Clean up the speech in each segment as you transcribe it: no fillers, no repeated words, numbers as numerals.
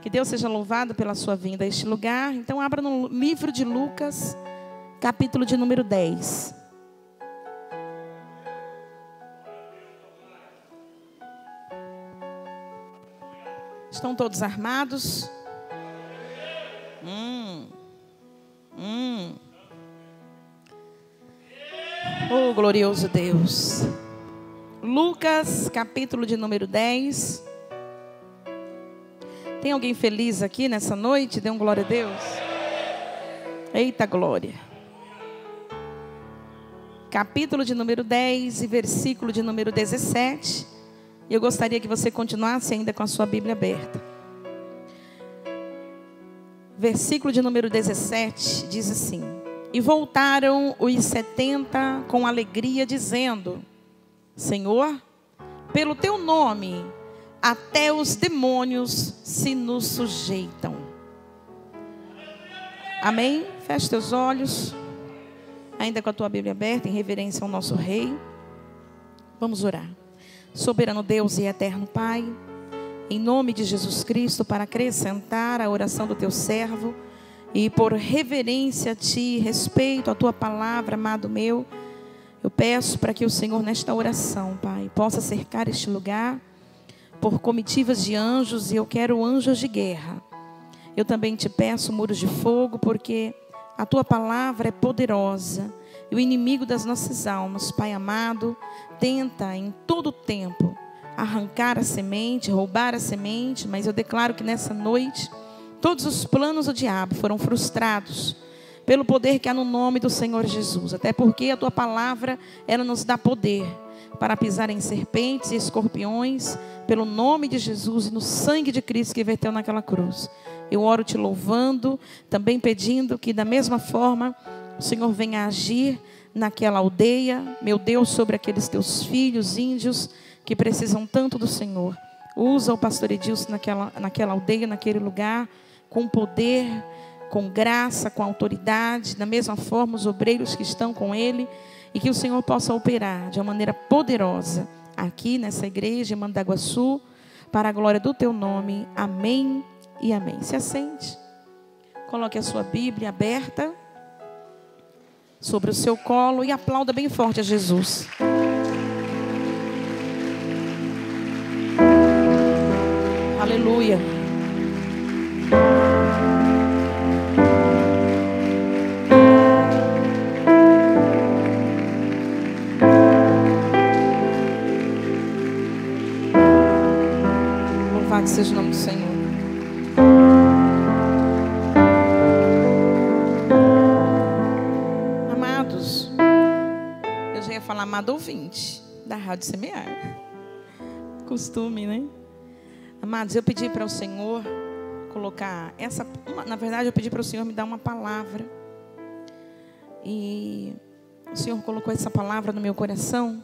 Que Deus seja louvado pela sua vinda a este lugar. Então abra no livro de Lucas, capítulo de número 10. Estão todos armados? Oh, glorioso Deus. Lucas, capítulo de número 10. Tem alguém feliz aqui nessa noite? Dê um glória a Deus. Eita glória. Capítulo de número 10 e versículo de número 17. E eu gostaria que você continuasse ainda com a sua Bíblia aberta. Versículo de número 17 diz assim: E voltaram os 70 com alegria, dizendo: Senhor, pelo teu nome, até os demônios se nos sujeitam. Amém? Feche teus olhos, ainda com a tua Bíblia aberta, em reverência ao nosso Rei. Vamos orar. Soberano Deus e eterno Pai, em nome de Jesus Cristo, para acrescentar a oração do teu servo e por reverência a ti, respeito à tua palavra, amado meu, eu peço para que o Senhor nesta oração, Pai, possa cercar este lugar por comitivas de anjos, e eu quero anjos de guerra. Eu também te peço muros de fogo, porque a tua palavra é poderosa. E o inimigo das nossas almas, Pai amado, tenta em todo tempo arrancar a semente, roubar a semente, mas eu declaro que nessa noite todos os planos do diabo foram frustrados pelo poder que há no nome do Senhor Jesus. Até porque a tua palavra, ela nos dá poder para pisar em serpentes e escorpiões, pelo nome de Jesus e no sangue de Cristo que verteu naquela cruz. Eu oro te louvando, também pedindo que da mesma forma o Senhor venha agir naquela aldeia, meu Deus, sobre aqueles teus filhos índios que precisam tanto do Senhor. Usa o pastor Edilson naquela aldeia, naquele lugar, com poder, com graça, com autoridade, da mesma forma os obreiros que estão com ele, e que o Senhor possa operar de uma maneira poderosa aqui nessa igreja em Mandaguaçu, para a glória do teu nome. Amém e amém. Se assente, coloque a sua Bíblia aberta sobre o seu colo e aplauda bem forte a Jesus. Aleluia. Louvado seja o nome do Senhor. Amados, eu já ia falar amado ouvinte da Rádio Semear. Costume, né? Amados, eu pedi para o Senhor colocar na verdade eu pedi para o Senhor me dar uma palavra. E o Senhor colocou essa palavra no meu coração.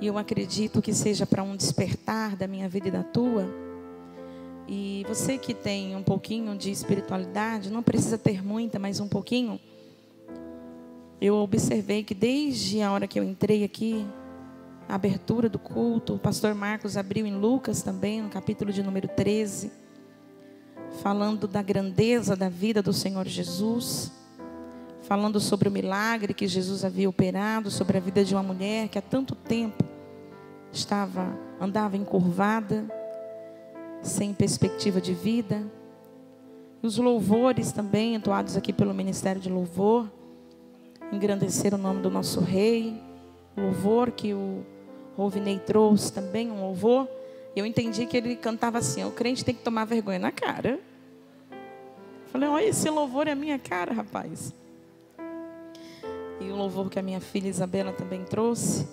E eu acredito que seja para um despertar da minha vida e da tua. E você que tem um pouquinho de espiritualidade, não precisa ter muita, mas um pouquinho. Eu observei que desde a hora que eu entrei aqui, a abertura do culto, o pastor Marcos abriu em Lucas também, no capítulo de número 13, falando da grandeza da vida do Senhor Jesus, falando sobre o milagre que Jesus havia operado, sobre a vida de uma mulher que há tanto tempo andava encurvada, sem perspectiva de vida. E os louvores também, entoados aqui pelo Ministério de Louvor, engrandeceram o nome do nosso Rei. Louvor que o Rovinei trouxe também, um louvor. Eu entendi que ele cantava assim: o crente tem que tomar vergonha na cara. Falei: olha, esse louvor é a minha cara, rapaz. E o louvor que a minha filha Isabela também trouxe,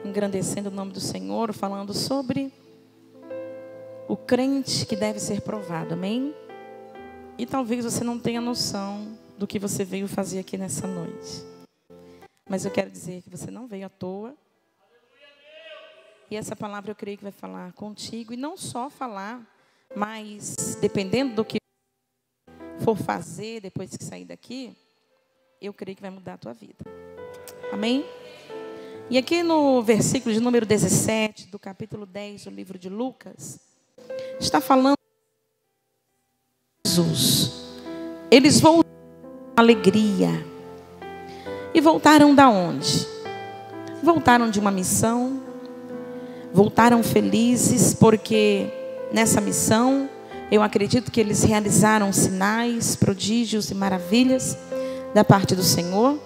engrandecendo o nome do Senhor, falando sobre o crente que deve ser provado, amém? E talvez você não tenha noção do que você veio fazer aqui nessa noite, mas eu quero dizer que você não veio à toa. E essa palavra eu creio que vai falar contigo, e não só falar, mas dependendo do que for fazer depois que sair daqui, eu creio que vai mudar a tua vida. Amém? E aqui no versículo de número 17 do capítulo 10 do livro de Lucas, está falando de Jesus. Eles voltaram com alegria. E voltaram da onde? Voltaram de uma missão. Voltaram felizes porque nessa missão eu acredito que eles realizaram sinais, prodígios e maravilhas da parte do Senhor.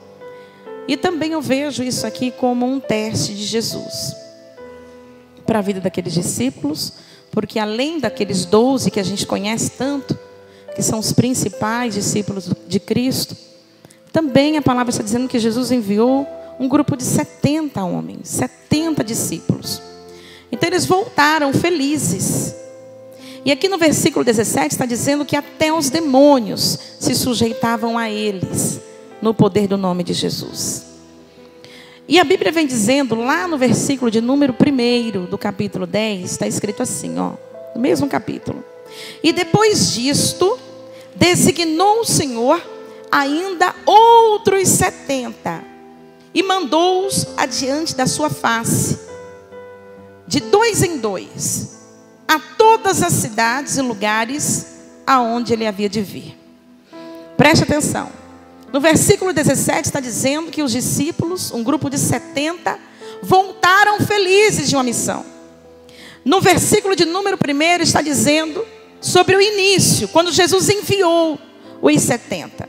E também eu vejo isso aqui como um teste de Jesus para a vida daqueles discípulos, porque além daqueles 12 que a gente conhece tanto, que são os principais discípulos de Cristo, também a palavra está dizendo que Jesus enviou um grupo de 70 homens, 70 discípulos. Então eles voltaram felizes. E aqui no versículo 17 está dizendo que até os demônios se sujeitavam a eles, no poder do nome de Jesus. E a Bíblia vem dizendo, lá no versículo de número 1 do capítulo 10, está escrito assim, ó, no mesmo capítulo. E depois disto, designou o Senhor ainda outros 70, e mandou-os adiante da sua face, de 2 em 2, a todas as cidades e lugares aonde ele havia de vir. Preste atenção. No versículo 17 está dizendo que os discípulos, um grupo de 70, voltaram felizes de uma missão. No versículo de número 1 está dizendo sobre o início, quando Jesus enviou os 70.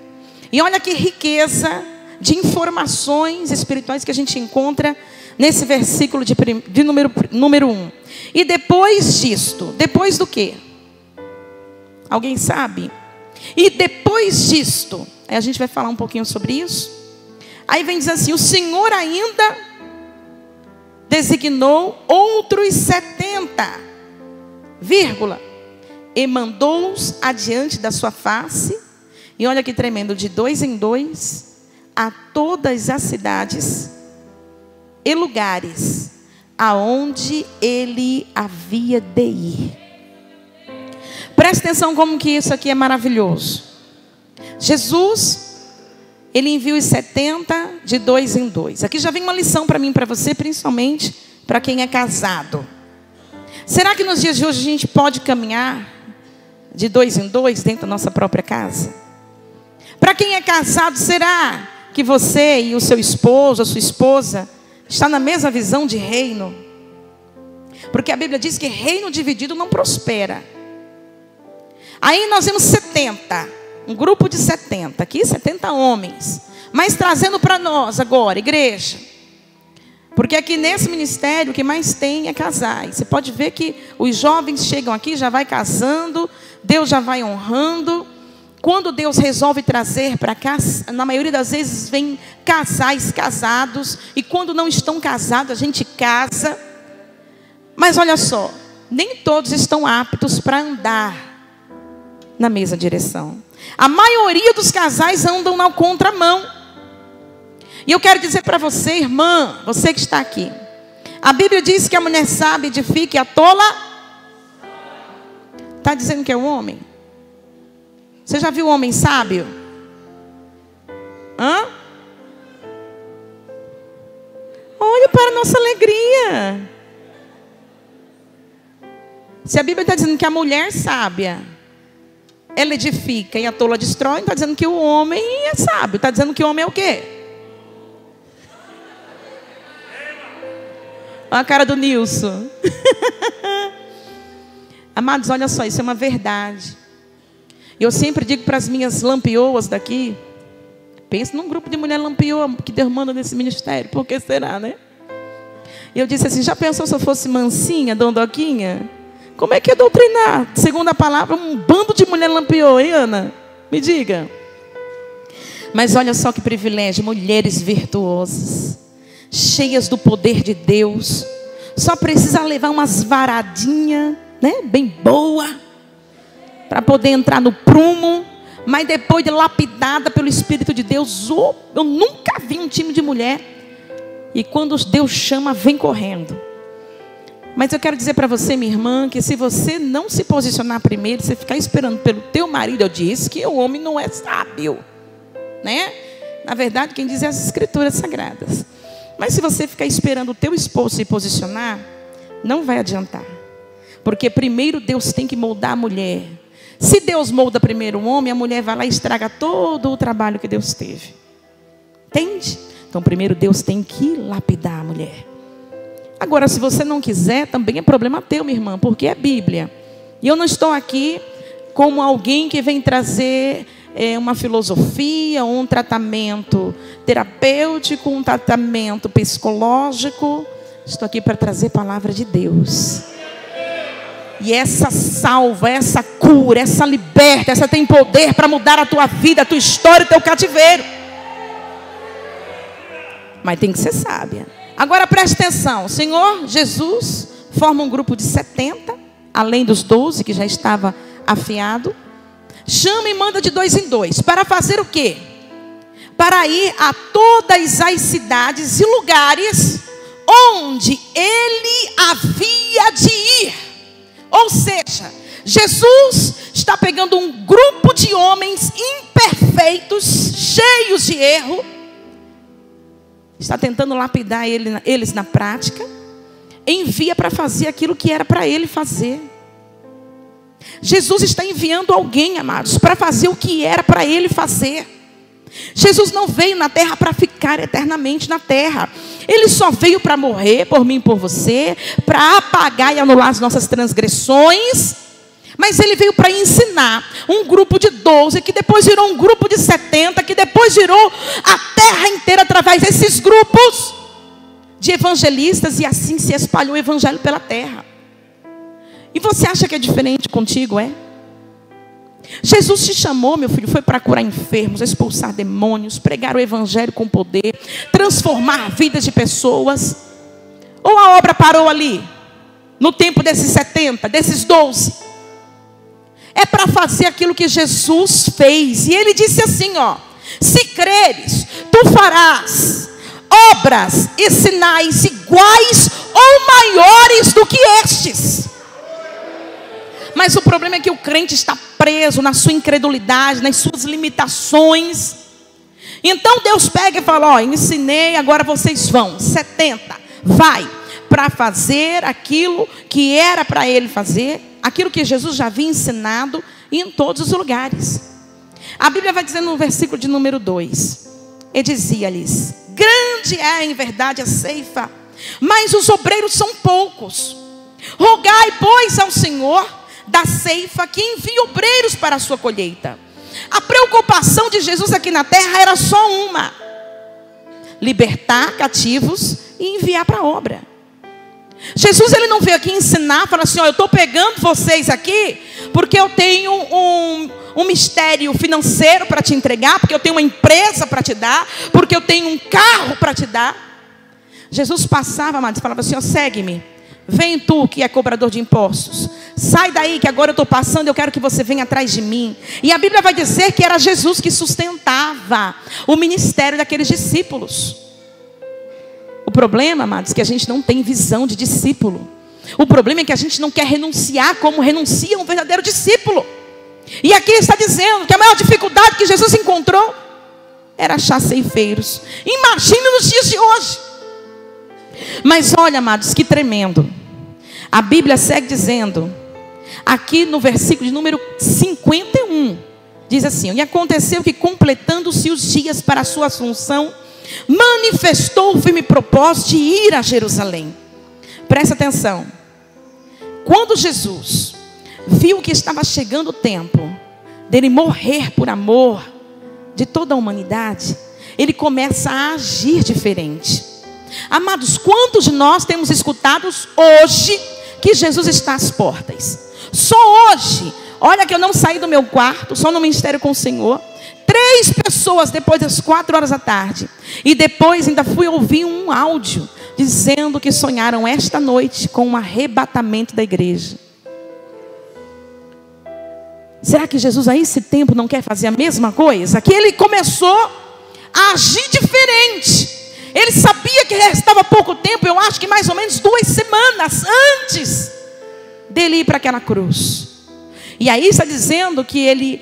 E olha que riqueza de informações espirituais que a gente encontra nesse versículo de número 1. E depois disto, depois do quê? Alguém sabe? E depois disto, aí a gente vai falar um pouquinho sobre isso. Aí vem dizer assim, o Senhor ainda designou outros 70, vírgula, e mandou-os adiante da sua face. E olha que tremendo, de 2 em 2, a todas as cidades e lugares aonde ele havia de ir. Preste atenção como que isso aqui é maravilhoso. Jesus, ele enviou os 70 de 2 em 2. Aqui já vem uma lição para mim e para você, principalmente para quem é casado. Será que nos dias de hoje a gente pode caminhar de 2 em 2 dentro da nossa própria casa? Para quem é casado, será que você e o seu esposo, a sua esposa, está na mesma visão de reino? Porque a Bíblia diz que reino dividido não prospera. Aí nós vemos 70, um grupo de 70, aqui 70 homens. Mas trazendo para nós agora, igreja. Porque aqui nesse ministério o que mais tem é casais. Você pode ver que os jovens chegam aqui, já vai casando, Deus já vai honrando. Quando Deus resolve trazer para cá, na maioria das vezes vem casais casados. E quando não estão casados, a gente casa. Mas olha só, nem todos estão aptos para andar na mesma direção. A maioria dos casais andam na contramão. E eu quero dizer para você, irmã, você que está aqui. A Bíblia diz que a mulher sábia edifica e a tola. Está dizendo que é o homem? Você já viu o homem sábio? Hã? Olha para a nossa alegria. Se a Bíblia está dizendo que a mulher sábia, ela edifica e a tola destrói, está dizendo que o homem é sábio. Está dizendo que o homem é o quê? Olha a cara do Nilson. Amados, olha só, isso é uma verdade. Eu sempre digo para as minhas lampioas daqui, pense num grupo de mulher lampioa que Deus manda nesse ministério, por que será, né? E eu disse assim, já pensou se eu fosse mansinha, dondoquinha? Como é que é doutrinar? Segundo a palavra, um bando de mulher lampioa, hein, Ana? Me diga. Mas olha só que privilégio, mulheres virtuosas, cheias do poder de Deus, só precisa levar umas varadinhas, né, bem boa, para poder entrar no prumo, mas depois de lapidada pelo Espírito de Deus, eu nunca vi um time de mulher, e quando Deus chama, vem correndo. Mas eu quero dizer para você, minha irmã, que se você não se posicionar primeiro, você ficar esperando pelo teu marido, eu disse que o homem não é sábio, né? Na verdade, quem diz é as Escrituras Sagradas. Mas se você ficar esperando o teu esposo se posicionar, não vai adiantar. Porque primeiro Deus tem que moldar a mulher. Se Deus molda primeiro o homem, a mulher vai lá e estraga todo o trabalho que Deus teve. Entende? Então primeiro Deus tem que lapidar a mulher. Agora, se você não quiser, também é problema teu, minha irmã, porque é Bíblia. E eu não estou aqui como alguém que vem trazer uma filosofia, um tratamento terapêutico, um tratamento psicológico. Estou aqui para trazer a palavra de Deus. E essa salva, essa cura, essa liberta, essa tem poder para mudar a tua vida, a tua história, o teu cativeiro. Mas tem que ser sábia. Agora preste atenção. O Senhor Jesus forma um grupo de 70, além dos 12 que já estava afiado. Chama e manda de 2 em 2. Para fazer o quê? Para ir a todas as cidades e lugares onde ele havia de ir. Ou seja, Jesus está pegando um grupo de homens imperfeitos, cheios de erro. Está tentando lapidar eles na prática. Envia para fazer aquilo que era para ele fazer. Jesus está enviando alguém, amados, para fazer o que era para ele fazer. Jesus não veio na terra para ficar eternamente na terra. Ele só veio para morrer por mim e por você, para apagar e anular as nossas transgressões. Mas ele veio para ensinar um grupo de 12, que depois virou um grupo de 70, que depois virou a terra inteira através desses grupos de evangelistas, e assim se espalhou o evangelho pela terra. E você acha que é diferente contigo, é? Jesus te chamou, meu filho, foi para curar enfermos, expulsar demônios, pregar o evangelho com poder, transformar vidas de pessoas. Ou a obra parou ali, no tempo desses 70, desses 12? É para fazer aquilo que Jesus fez. E ele disse assim, ó: se creres, tu farás obras e sinais iguais ou maiores do que estes. Mas o problema é que o crente está preso na sua incredulidade, nas suas limitações. Então Deus pega e fala: ó, ensinei, agora vocês vão, 70, vai, para fazer aquilo que era para ele fazer, aquilo que Jesus já havia ensinado, e em todos os lugares. A Bíblia vai dizer no versículo de número 2, e dizia-lhes: grande é em verdade a ceifa, mas os obreiros são poucos. Rogai, pois, ao Senhor da ceifa que envie obreiros para a sua colheita. A preocupação de Jesus aqui na terra era só uma: libertar cativos e enviar para a obra. Jesus, ele não veio aqui ensinar, falar assim: ó, eu estou pegando vocês aqui porque eu tenho um mistério financeiro para te entregar, porque eu tenho uma empresa para te dar, porque eu tenho um carro para te dar. Jesus passava, amados, falava assim: ó, segue-me. Vem tu que é cobrador de impostos, sai daí que agora eu estou passando, eu quero que você venha atrás de mim. E a Bíblia vai dizer que era Jesus que sustentava o ministério daqueles discípulos. O problema, amados, é que a gente não tem visão de discípulo. O problema é que a gente não quer renunciar como renuncia um verdadeiro discípulo. E aqui ele está dizendo que a maior dificuldade que Jesus encontrou era achar ceifeiros. Imagine nos dias de hoje. Mas olha, amados, que tremendo. A Bíblia segue dizendo, aqui no versículo de número 51, diz assim: e aconteceu que, completando-se os dias para a sua assunção, manifestou o firme propósito de ir a Jerusalém. Presta atenção. Quando Jesus viu que estava chegando o tempo dele morrer por amor de toda a humanidade, ele começa a agir diferente. Amados, quantos de nós temos escutado hoje que Jesus está às portas? Só hoje, olha que eu não saí do meu quarto, só no ministério com o Senhor, 3 pessoas depois das 4 horas da tarde, e depois ainda fui ouvir um áudio dizendo que sonharam esta noite com um arrebatamento da igreja. Será que Jesus a esse tempo não quer fazer a mesma coisa? Que ele começou a agir diferente. Ele sabia que restava pouco tempo, eu acho que mais ou menos 2 semanas antes dele ir para aquela cruz. E aí está dizendo que ele,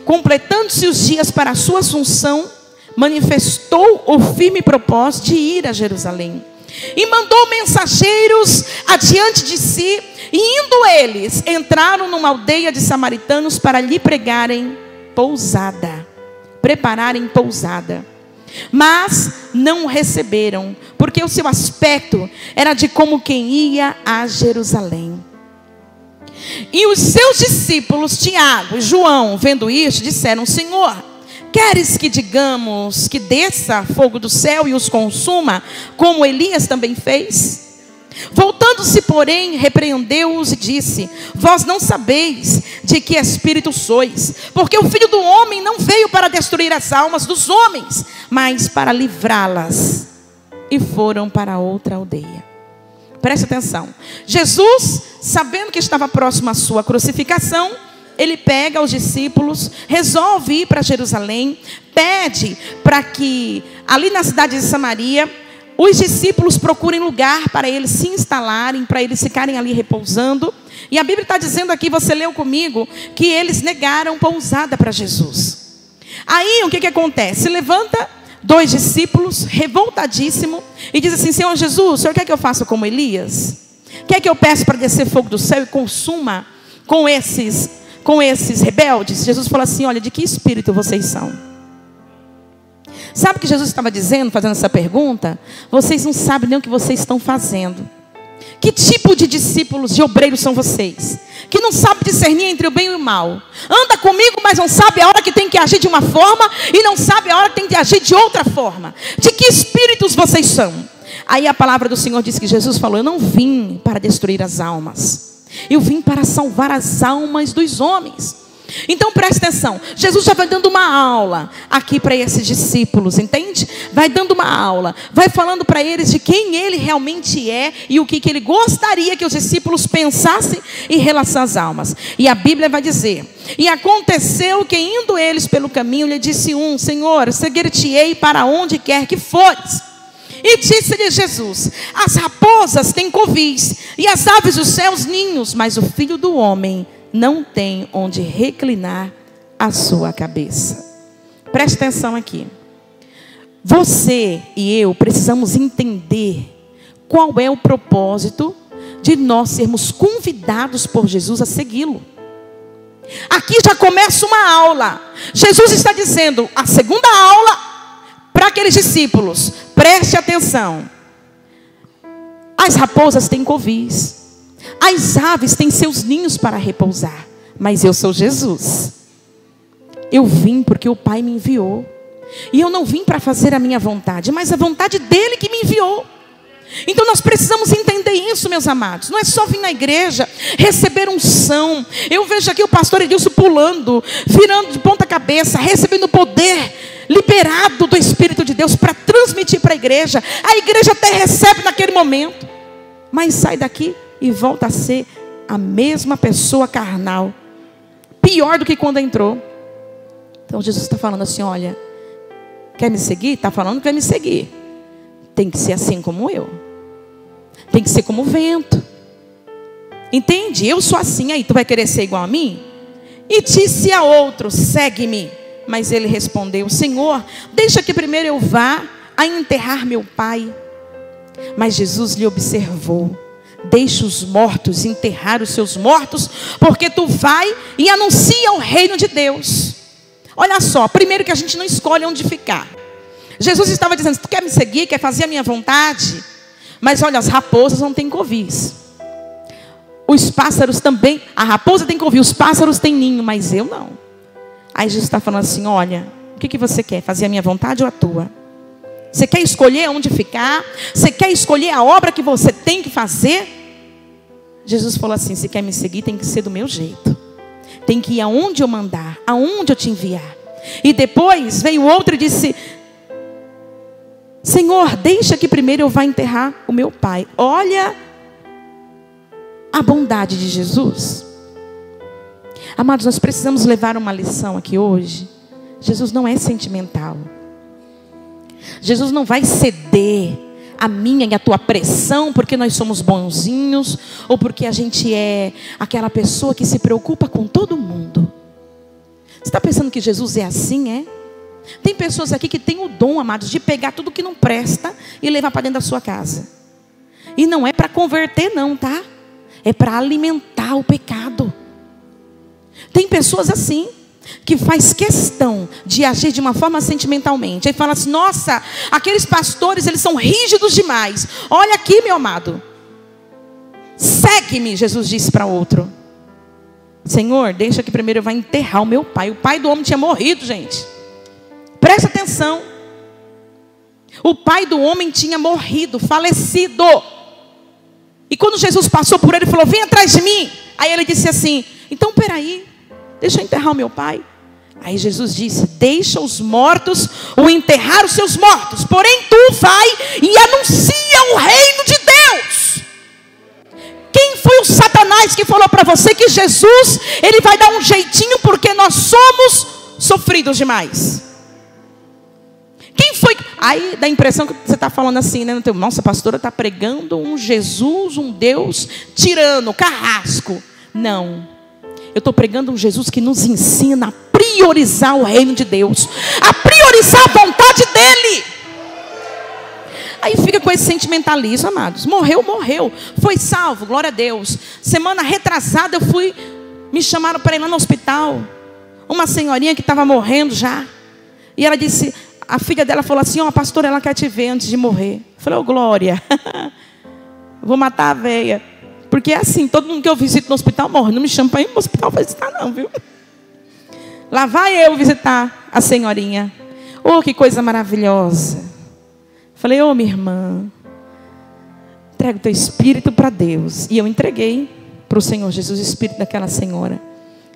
completando-se os dias para a sua assunção, manifestou o firme propósito de ir a Jerusalém. E mandou mensageiros adiante de si, E indo eles, entraram numa aldeia de samaritanos para lhe prepararem pousada. Mas não o receberam, porque o seu aspecto era de como quem ia a Jerusalém. E os seus discípulos, Tiago e João, vendo isso, disseram: Senhor, queres que digamos que desça fogo do céu e os consuma, como Elias também fez? Voltando-se, porém, repreendeu-os e disse: Vós não sabeis de que espírito sois, porque o Filho do Homem não veio para destruir as almas dos homens, mas para livrá-las. E foram para outra aldeia. Preste atenção. Jesus, sabendo que estava próximo à sua crucificação, ele pega os discípulos, resolve ir para Jerusalém, pede para que ali na cidade de Samaria os discípulos procurem lugar para eles se instalarem, para eles ficarem ali repousando. E a Bíblia está dizendo aqui, você leu comigo, que eles negaram pousada para Jesus. Aí o que acontece? Levanta 2 discípulos, revoltadíssimo, e diz assim: Senhor Jesus, o Senhor quer que eu faça como Elias? Quer que eu peça para descer fogo do céu e consuma com esses rebeldes? Jesus falou assim: olha, de que espírito vocês são? Sabe o que Jesus estava dizendo, fazendo essa pergunta? Vocês não sabem nem o que vocês estão fazendo. Que tipo de discípulos, de obreiros são vocês? Que não sabe discernir entre o bem e o mal. Anda comigo, mas não sabe a hora que tem que agir de uma forma e não sabe a hora que tem que agir de outra forma. De que espíritos vocês são? Aí a palavra do Senhor diz que Jesus falou: eu não vim para destruir as almas, eu vim para salvar as almas dos homens. Então preste atenção, Jesus já vai dando uma aula aqui para esses discípulos, entende? Vai dando uma aula, vai falando para eles de quem ele realmente é e o que ele gostaria que os discípulos pensassem em relação às almas. E a Bíblia vai dizer: e aconteceu que indo eles pelo caminho, lhe disse um: Senhor, seguir-te-ei para onde quer que fores. E disse-lhe Jesus: as raposas têm covis e as aves dos céus ninhos, mas o Filho do Homem não tem onde reclinar a sua cabeça. Preste atenção aqui. Você e eu precisamos entender qual é o propósito de nós sermos convidados por Jesus a segui-lo. Aqui já começa uma aula. Jesus está dizendo, a segunda aula para aqueles discípulos: preste atenção. As raposas têm covis, as aves têm seus ninhos para repousar, mas eu sou Jesus. Eu vim porque o Pai me enviou. E eu não vim para fazer a minha vontade, mas a vontade dele que me enviou. Então nós precisamos entender isso, meus amados. Não é só vir na igreja, receber unção. Eu vejo aqui o pastor Edilson pulando, virando de ponta cabeça, recebendo o poder liberado do Espírito de Deus para transmitir para a igreja. A igreja até recebe naquele momento, mas sai daqui e volta a ser a mesma pessoa carnal, pior do que quando entrou. Então Jesus está falando assim: olha, quer me seguir? Está falando que quer me seguir. Tem que ser assim como eu. Tem que ser como o vento. Entende? Eu sou assim, aí tu vai querer ser igual a mim? E disse a outro: segue-me. Mas ele respondeu: Senhor, deixa que primeiro eu vá a enterrar meu pai. Mas Jesus lhe observou: deixa os mortos enterrar os seus mortos, porque tu vai e anuncia o reino de Deus. Olha só, primeiro que a gente não escolhe onde ficar. Jesus estava dizendo: tu quer me seguir, quer fazer a minha vontade? Mas olha, as raposas não têm covis. Os pássaros também, a raposa tem covis, os pássaros têm ninho, mas eu não. Aí Jesus está falando assim: olha, o que você quer? Fazer a minha vontade ou a tua? Você quer escolher onde ficar? Você quer escolher a obra que você tem que fazer? Jesus falou assim: se quer me seguir, tem que ser do meu jeito. Tem que ir aonde eu mandar, aonde eu te enviar. E depois veio outro e disse: Senhor, deixa que primeiro eu vá enterrar o meu pai. Olha a bondade de Jesus. Amados, nós precisamos levar uma lição aqui hoje. Jesus não é sentimental. Jesus não vai ceder a minha e a tua pressão porque nós somos bonzinhos, ou porque a gente é aquela pessoa que se preocupa com todo mundo. Você está pensando que Jesus é assim, é? Tem pessoas aqui que têm o dom, amados, de pegar tudo que não presta e levar para dentro da sua casa. E não é para converter não, tá? é para alimentar o pecado. Tem pessoas assim, que faz questão de agir de uma forma sentimentalmente. Aí fala assim: nossa, aqueles pastores, eles são rígidos demais. Olha aqui, meu amado, segue-me, Jesus disse para outro. Senhor, deixa que primeiro eu vá enterrar o meu pai. O pai do homem tinha morrido, gente. Presta atenção. O pai do homem tinha morrido, falecido. E quando Jesus passou por ele, ele falou: vem atrás de mim. Aí ele disse assim: então peraí, deixa eu enterrar o meu pai. Aí Jesus disse: deixa os mortos o enterrar os seus mortos, porém tu vai e anuncia o reino de Deus. Quem foi o Satanás que falou para você que Jesus, ele vai dar um jeitinho porque nós somos sofridos demais? Quem foi? Aí dá a impressão que você está falando assim, né? Nossa, a pastora está pregando um Jesus, um Deus tirano, carrasco. Não. Eu estou pregando um Jesus que nos ensina a priorizar o reino de Deus, a priorizar a vontade dEle. Aí fica com esse sentimentalismo, amados. Morreu, morreu. Foi salvo, glória a Deus. Semana retrasada me chamaram para ir lá no hospital. Uma senhorinha que estava morrendo já. E ela disse, a filha dela falou assim: ó, pastora, ela quer te ver antes de morrer. Eu falei: ô, glória. Vou matar a veia. Porque é assim, todo mundo que eu visito no hospital morre. Não me chama para ir no hospital visitar não, viu? Lá vai eu visitar a senhorinha. Oh, que coisa maravilhosa. Falei: ô, minha irmã, entrega o teu espírito para Deus. E eu entreguei para o Senhor Jesus o espírito daquela senhora.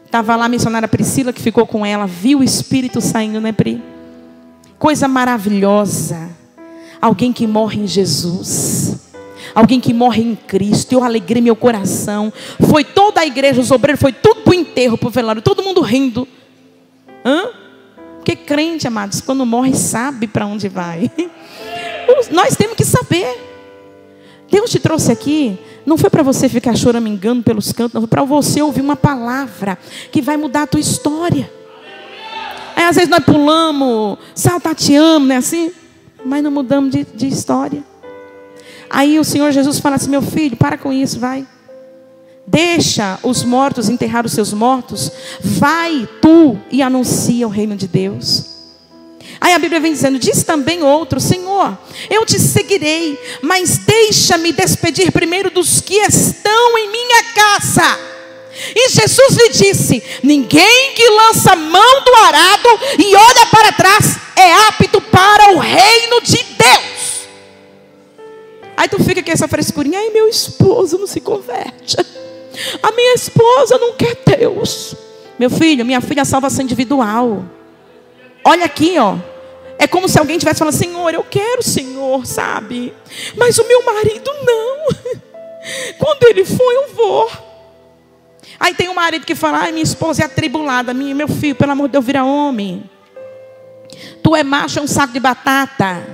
Estava lá a missionária Priscila, que ficou com ela. Viu o espírito saindo, né, Pri? Coisa maravilhosa. Alguém que morre em Jesus, alguém que morre em Cristo. Eu alegrei meu coração. Foi toda a igreja, os obreiros, foi tudo para o enterro, para o velório, todo mundo rindo. Porque crente, amados, quando morre sabe para onde vai. Nós temos que saber. Deus te trouxe aqui, não foi para você ficar choramingando pelos cantos, não, foi para você ouvir uma palavra que vai mudar a tua história. Aí às vezes nós pulamos, saltateamos, né, assim, mas não mudamos de história. Aí o Senhor Jesus fala assim: meu filho, para com isso, vai. Deixa os mortos enterrar os seus mortos. Vai tu e anuncia o reino de Deus. Aí a Bíblia vem dizendo: diz também outro: Senhor, eu te seguirei, mas deixa-me despedir primeiro dos que estão em minha casa. E Jesus lhe disse: ninguém que lança mão do arado e olha para trás é apto para o reino de Deus. Aí tu fica com essa frescurinha: ai, meu esposo não se converte, a minha esposa não quer Deus. Meu filho, minha filha, salvação individual. Olha aqui, ó. É como se alguém tivesse falando: Senhor, eu quero, Senhor, sabe? Mas o meu marido não. Quando ele for, eu vou. Aí tem um marido que fala: ai, minha esposa é atribulada. Meu filho, pelo amor de Deus, vira homem. Tu é macho, é um saco de batata.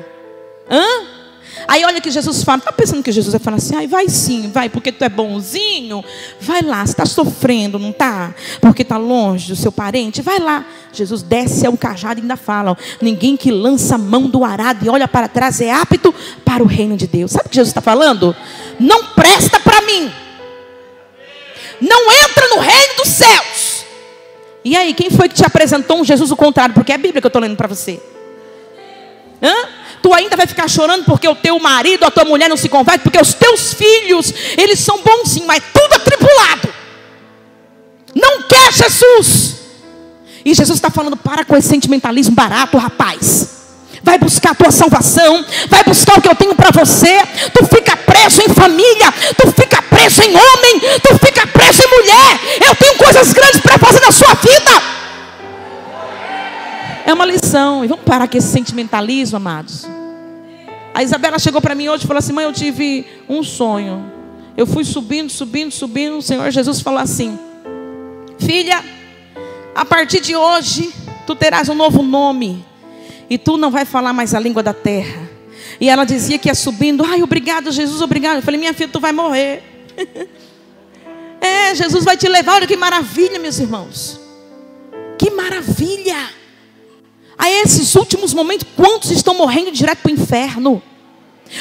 Aí olha que Jesus fala. Está pensando que Jesus vai falar assim: ai, vai sim, vai, porque tu é bonzinho. Vai lá, você está sofrendo, não está? Porque está longe do seu parente, vai lá. Jesus desce ao cajado e ainda fala: ó, ninguém que lança a mão do arado e olha para trás é apto para o reino de Deus. Sabe o que Jesus está falando? Não presta para mim, não entra no reino dos céus. E aí, quem foi que te apresentou um Jesus o contrário? Porque é a Bíblia que eu estou lendo para você. Tu ainda vai ficar chorando porque o teu marido, a tua mulher não se converte, porque os teus filhos, eles são bonzinhos, mas tudo atribulado, não quer Jesus. E Jesus está falando: para com esse sentimentalismo barato, rapaz. Vai buscar a tua salvação, vai buscar o que eu tenho para você. Tu fica preso em família, tu fica preso em homem, tu fica preso em mulher. Eu tenho coisas grandes para fazer na sua vida. É uma lição. E vamos parar com esse sentimentalismo, amados. A Isabela chegou para mim hoje e falou assim: mãe, eu tive um sonho. Eu fui subindo. O Senhor Jesus falou assim: filha, a partir de hoje tu terás um novo nome, e tu não vai falar mais a língua da terra. E ela dizia que ia subindo: ai, obrigado Jesus, obrigado. Eu falei: minha filha, tu vai morrer. Jesus vai te levar. Olha que maravilha, meus irmãos. Que maravilha. A esses últimos momentos, quantos estão morrendo direto para o inferno?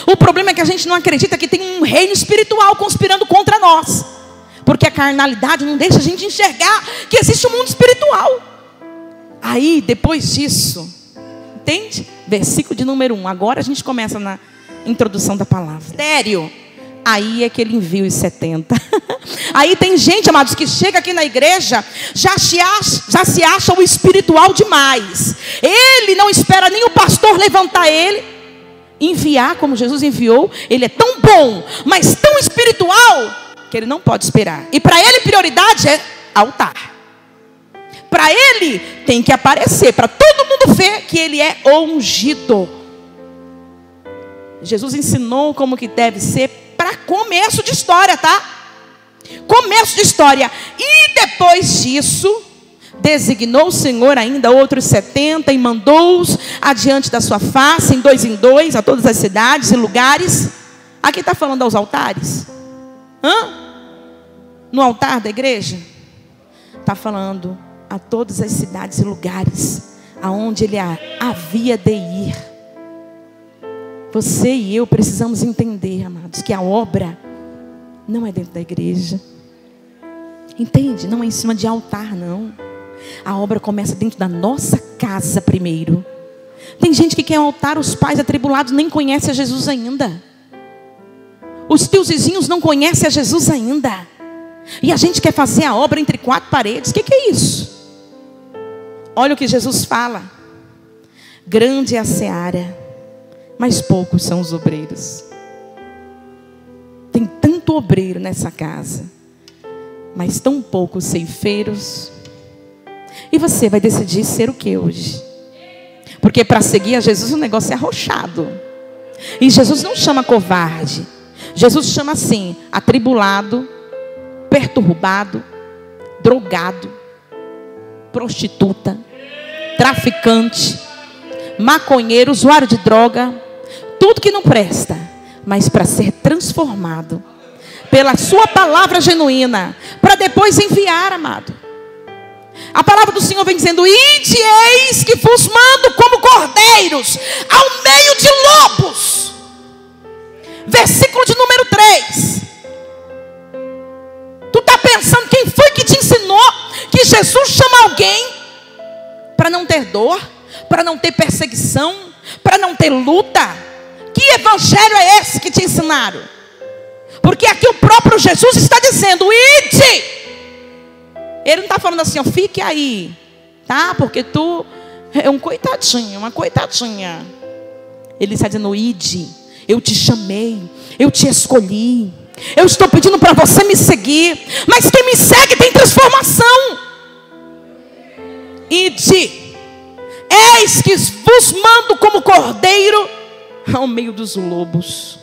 O problema é que a gente não acredita que tem um reino espiritual conspirando contra nós. Porque a carnalidade não deixa a gente enxergar que existe um mundo espiritual. Aí, depois disso, entende? Versículo de número 1. Agora a gente começa na introdução da palavra. Sério. Aí é que ele envia os 70. Aí tem gente, amados, que chega aqui na igreja, já se acha o espiritual demais. Ele não espera nem o pastor levantar ele, enviar como Jesus enviou. Ele é tão bom, mas tão espiritual, que ele não pode esperar. E para ele prioridade é altar. Para ele tem que aparecer, para todo mundo ver que ele é ungido. Jesus ensinou como que deve ser para começo de história, tá? Começo de história. E depois disso, designou o Senhor ainda outros 70 e mandou-os adiante da sua face, em dois, a todas as cidades e lugares. Aqui está falando aos altares? No altar da igreja? Está falando a todas as cidades e lugares aonde ele havia de ir. Você e eu precisamos entender, amados, que a obra não é dentro da igreja. Entende? Não é em cima de altar, não. A obra começa dentro da nossa casa primeiro. Tem gente que quer altar, os pais atribulados nem conhecem a Jesus ainda. Os teus vizinhos não conhecem a Jesus ainda. E a gente quer fazer a obra entre quatro paredes. O que é isso? Olha o que Jesus fala. Grande é a seara, mas poucos são os obreiros. Tem tanto obreiro nessa casa, mas tão poucos ceifeiros. E você vai decidir ser o que hoje? Porque para seguir a Jesus o negócio é arrochado. E Jesus não chama covarde. Jesus chama assim, atribulado, perturbado, drogado, prostituta, traficante, maconheiro, usuário de droga, tudo que não presta, mas para ser transformado pela sua palavra genuína, para depois enviar, amado. A palavra do Senhor vem dizendo: ide, eis que vos mando como cordeiros ao meio de lobos. Versículo de número 3. Tu está pensando quem foi que te ensinou que Jesus chama alguém para não ter dor, para não ter perseguição, para não ter luta? Que evangelho é esse que te ensinaram? Porque aqui o próprio Jesus está dizendo: ide. Ele não está falando assim, ó, fique aí, tá? Porque tu é um coitadinho, uma coitadinha. Ele está dizendo: ide, eu te chamei, eu te escolhi, eu estou pedindo para você me seguir. Mas quem me segue tem transformação. Ide, eis que vos mando como cordeiro ao meio dos lobos.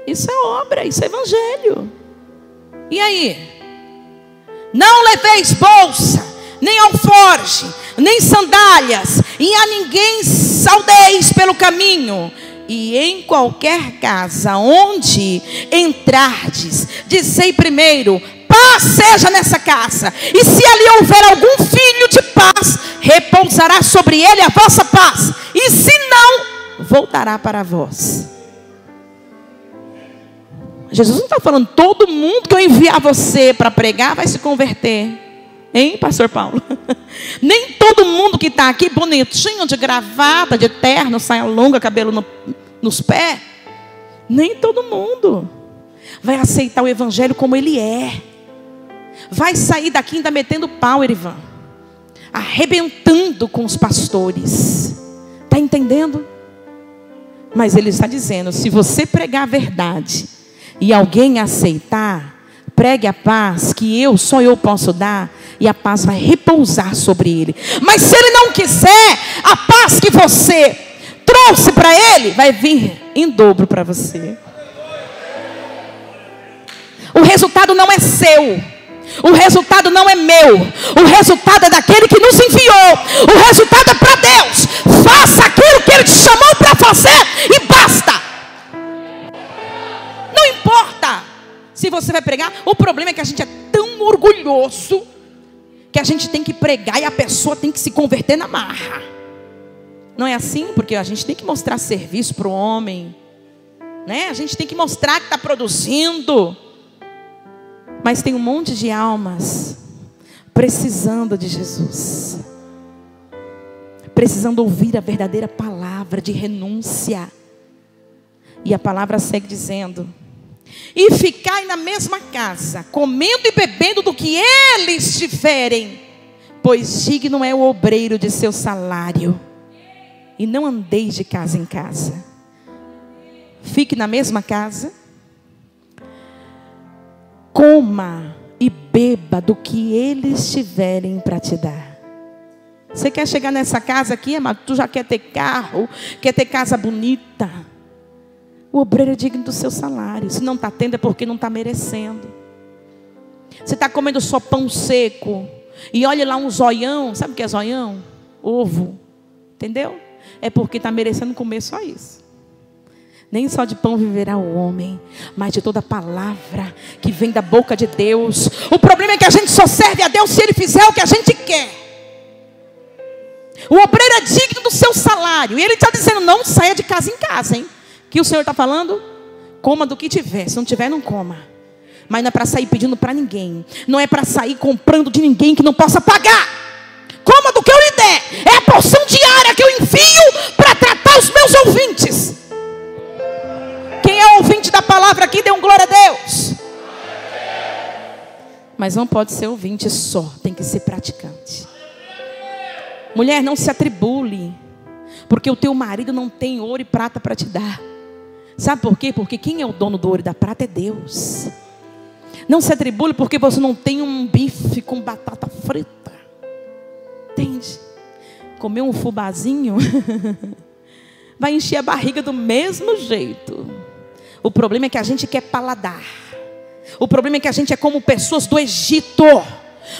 Isso é obra, isso é evangelho. E aí? Não leveis bolsa, nem alforje, nem sandálias, e a ninguém saudeis pelo caminho. E em qualquer casa onde entrardes, dizei primeiro: paz seja nessa casa. E se ali houver algum filho de paz, repousará sobre ele a vossa paz. E se não, voltará para vós. Jesus não está falando todo mundo que eu enviar você para pregar vai se converter. Hein, pastor Paulo? Nem todo mundo que está aqui bonitinho, de gravata, de terno, saia longa, cabelo nos pés. Nem todo mundo vai aceitar o evangelho como ele é. Vai sair daqui ainda metendo pau, Erivan, arrebentando com os pastores. Está entendendo? Mas ele está dizendo: se você pregar a verdade e alguém aceitar, pregue a paz que só eu posso dar, e a paz vai repousar sobre ele. Mas se ele não quiser, a paz que você trouxe para ele vai vir em dobro para você. O resultado não é seu, o resultado não é meu, o resultado é daquele que nos enviou. O resultado é para Deus. Faça aquilo que ele te chamou para fazer e basta. Não importa se você vai pregar. O problema é que a gente é tão orgulhoso que a gente tem que pregar e a pessoa tem que se converter na marra. Não é assim? Porque a gente tem que mostrar serviço para o homem, né? A gente tem que mostrar que está produzindo. Mas tem um monte de almas precisando de Jesus, precisando ouvir a verdadeira palavra de renúncia. E a palavra segue dizendo: e ficai na mesma casa, comendo e bebendo do que eles tiverem, pois digno é o obreiro de seu salário. E não andeis de casa em casa. Fique na mesma casa, coma e beba do que eles tiverem para te dar. Você quer chegar nessa casa aqui, amado? Tu já quer ter carro, quer ter casa bonita. O obreiro é digno do seu salário. Se não está tendo é porque não está merecendo. Você está comendo só pão seco e olha lá um zoião. Sabe o que é zoião? Ovo. Entendeu? É porque está merecendo comer só isso. Nem só de pão viverá o homem, mas de toda palavra que vem da boca de Deus. O problema é que a gente só serve a Deus se Ele fizer o que a gente quer. O obreiro é digno do seu salário. E Ele está dizendo: não saia de casa em casa, hein? Que o Senhor está falando: coma do que tiver. Se não tiver, não coma. Mas não é para sair pedindo para ninguém. Não é para sair comprando de ninguém que não possa pagar. Coma do que eu lhe der. É a porção diária que eu envio para tratar os meus ouvintes. Quem é ouvinte da palavra aqui, dê um glória a Deus. Mas não pode ser ouvinte só, tem que ser praticante. Mulher, não se atribule, porque o teu marido não tem ouro e prata para te dar. Sabe por quê? Porque quem é o dono do ouro e da prata é Deus. Não se atribule porque você não tem um bife com batata frita. Entende? Comer um fubazinho vai encher a barriga do mesmo jeito. O problema é que a gente quer paladar. O problema é que a gente é como pessoas do Egito.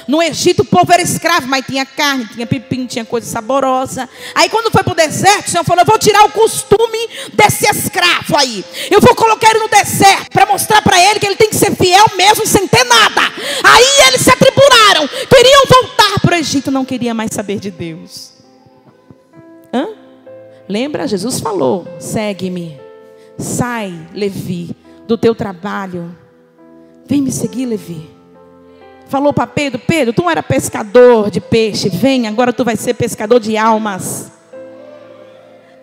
No Egito o povo era escravo, mas tinha carne, tinha pepino, tinha coisa saborosa. Aí quando foi para o deserto, o Senhor falou: eu vou tirar o costume desse escravo aí. Eu vou colocar ele no deserto para mostrar para ele que ele tem que ser fiel mesmo sem ter nada. Aí eles se atribularam, queriam voltar para o Egito, não queriam mais saber de Deus. Lembra? Jesus falou: segue-me. Sai, Levi, do teu trabalho. Vem me seguir, Levi. Falou para Pedro: Pedro, tu não era pescador de peixe. Vem, agora tu vai ser pescador de almas.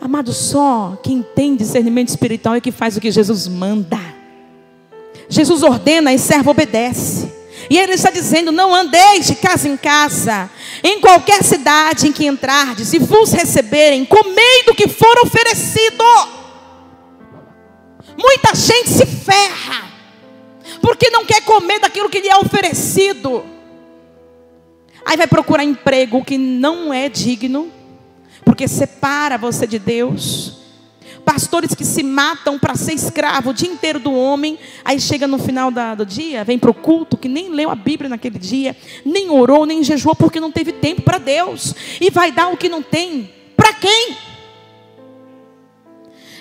Amado, só quem tem discernimento espiritual é que faz o que Jesus manda. Jesus ordena e servo obedece. E Ele está dizendo: não andeis de casa em casa. Em qualquer cidade em que entrardes e vos receberem, comei do que for oferecido. Muita gente se ferra porque não quer comer daquilo que lhe é oferecido. Aí vai procurar emprego que não é digno, porque separa você de Deus. Pastores que se matam para ser escravo o dia inteiro do homem. Aí chega no final do dia, vem para o culto, que nem leu a Bíblia naquele dia, nem orou, nem jejuou, porque não teve tempo para Deus. E vai dar o que não tem para quem?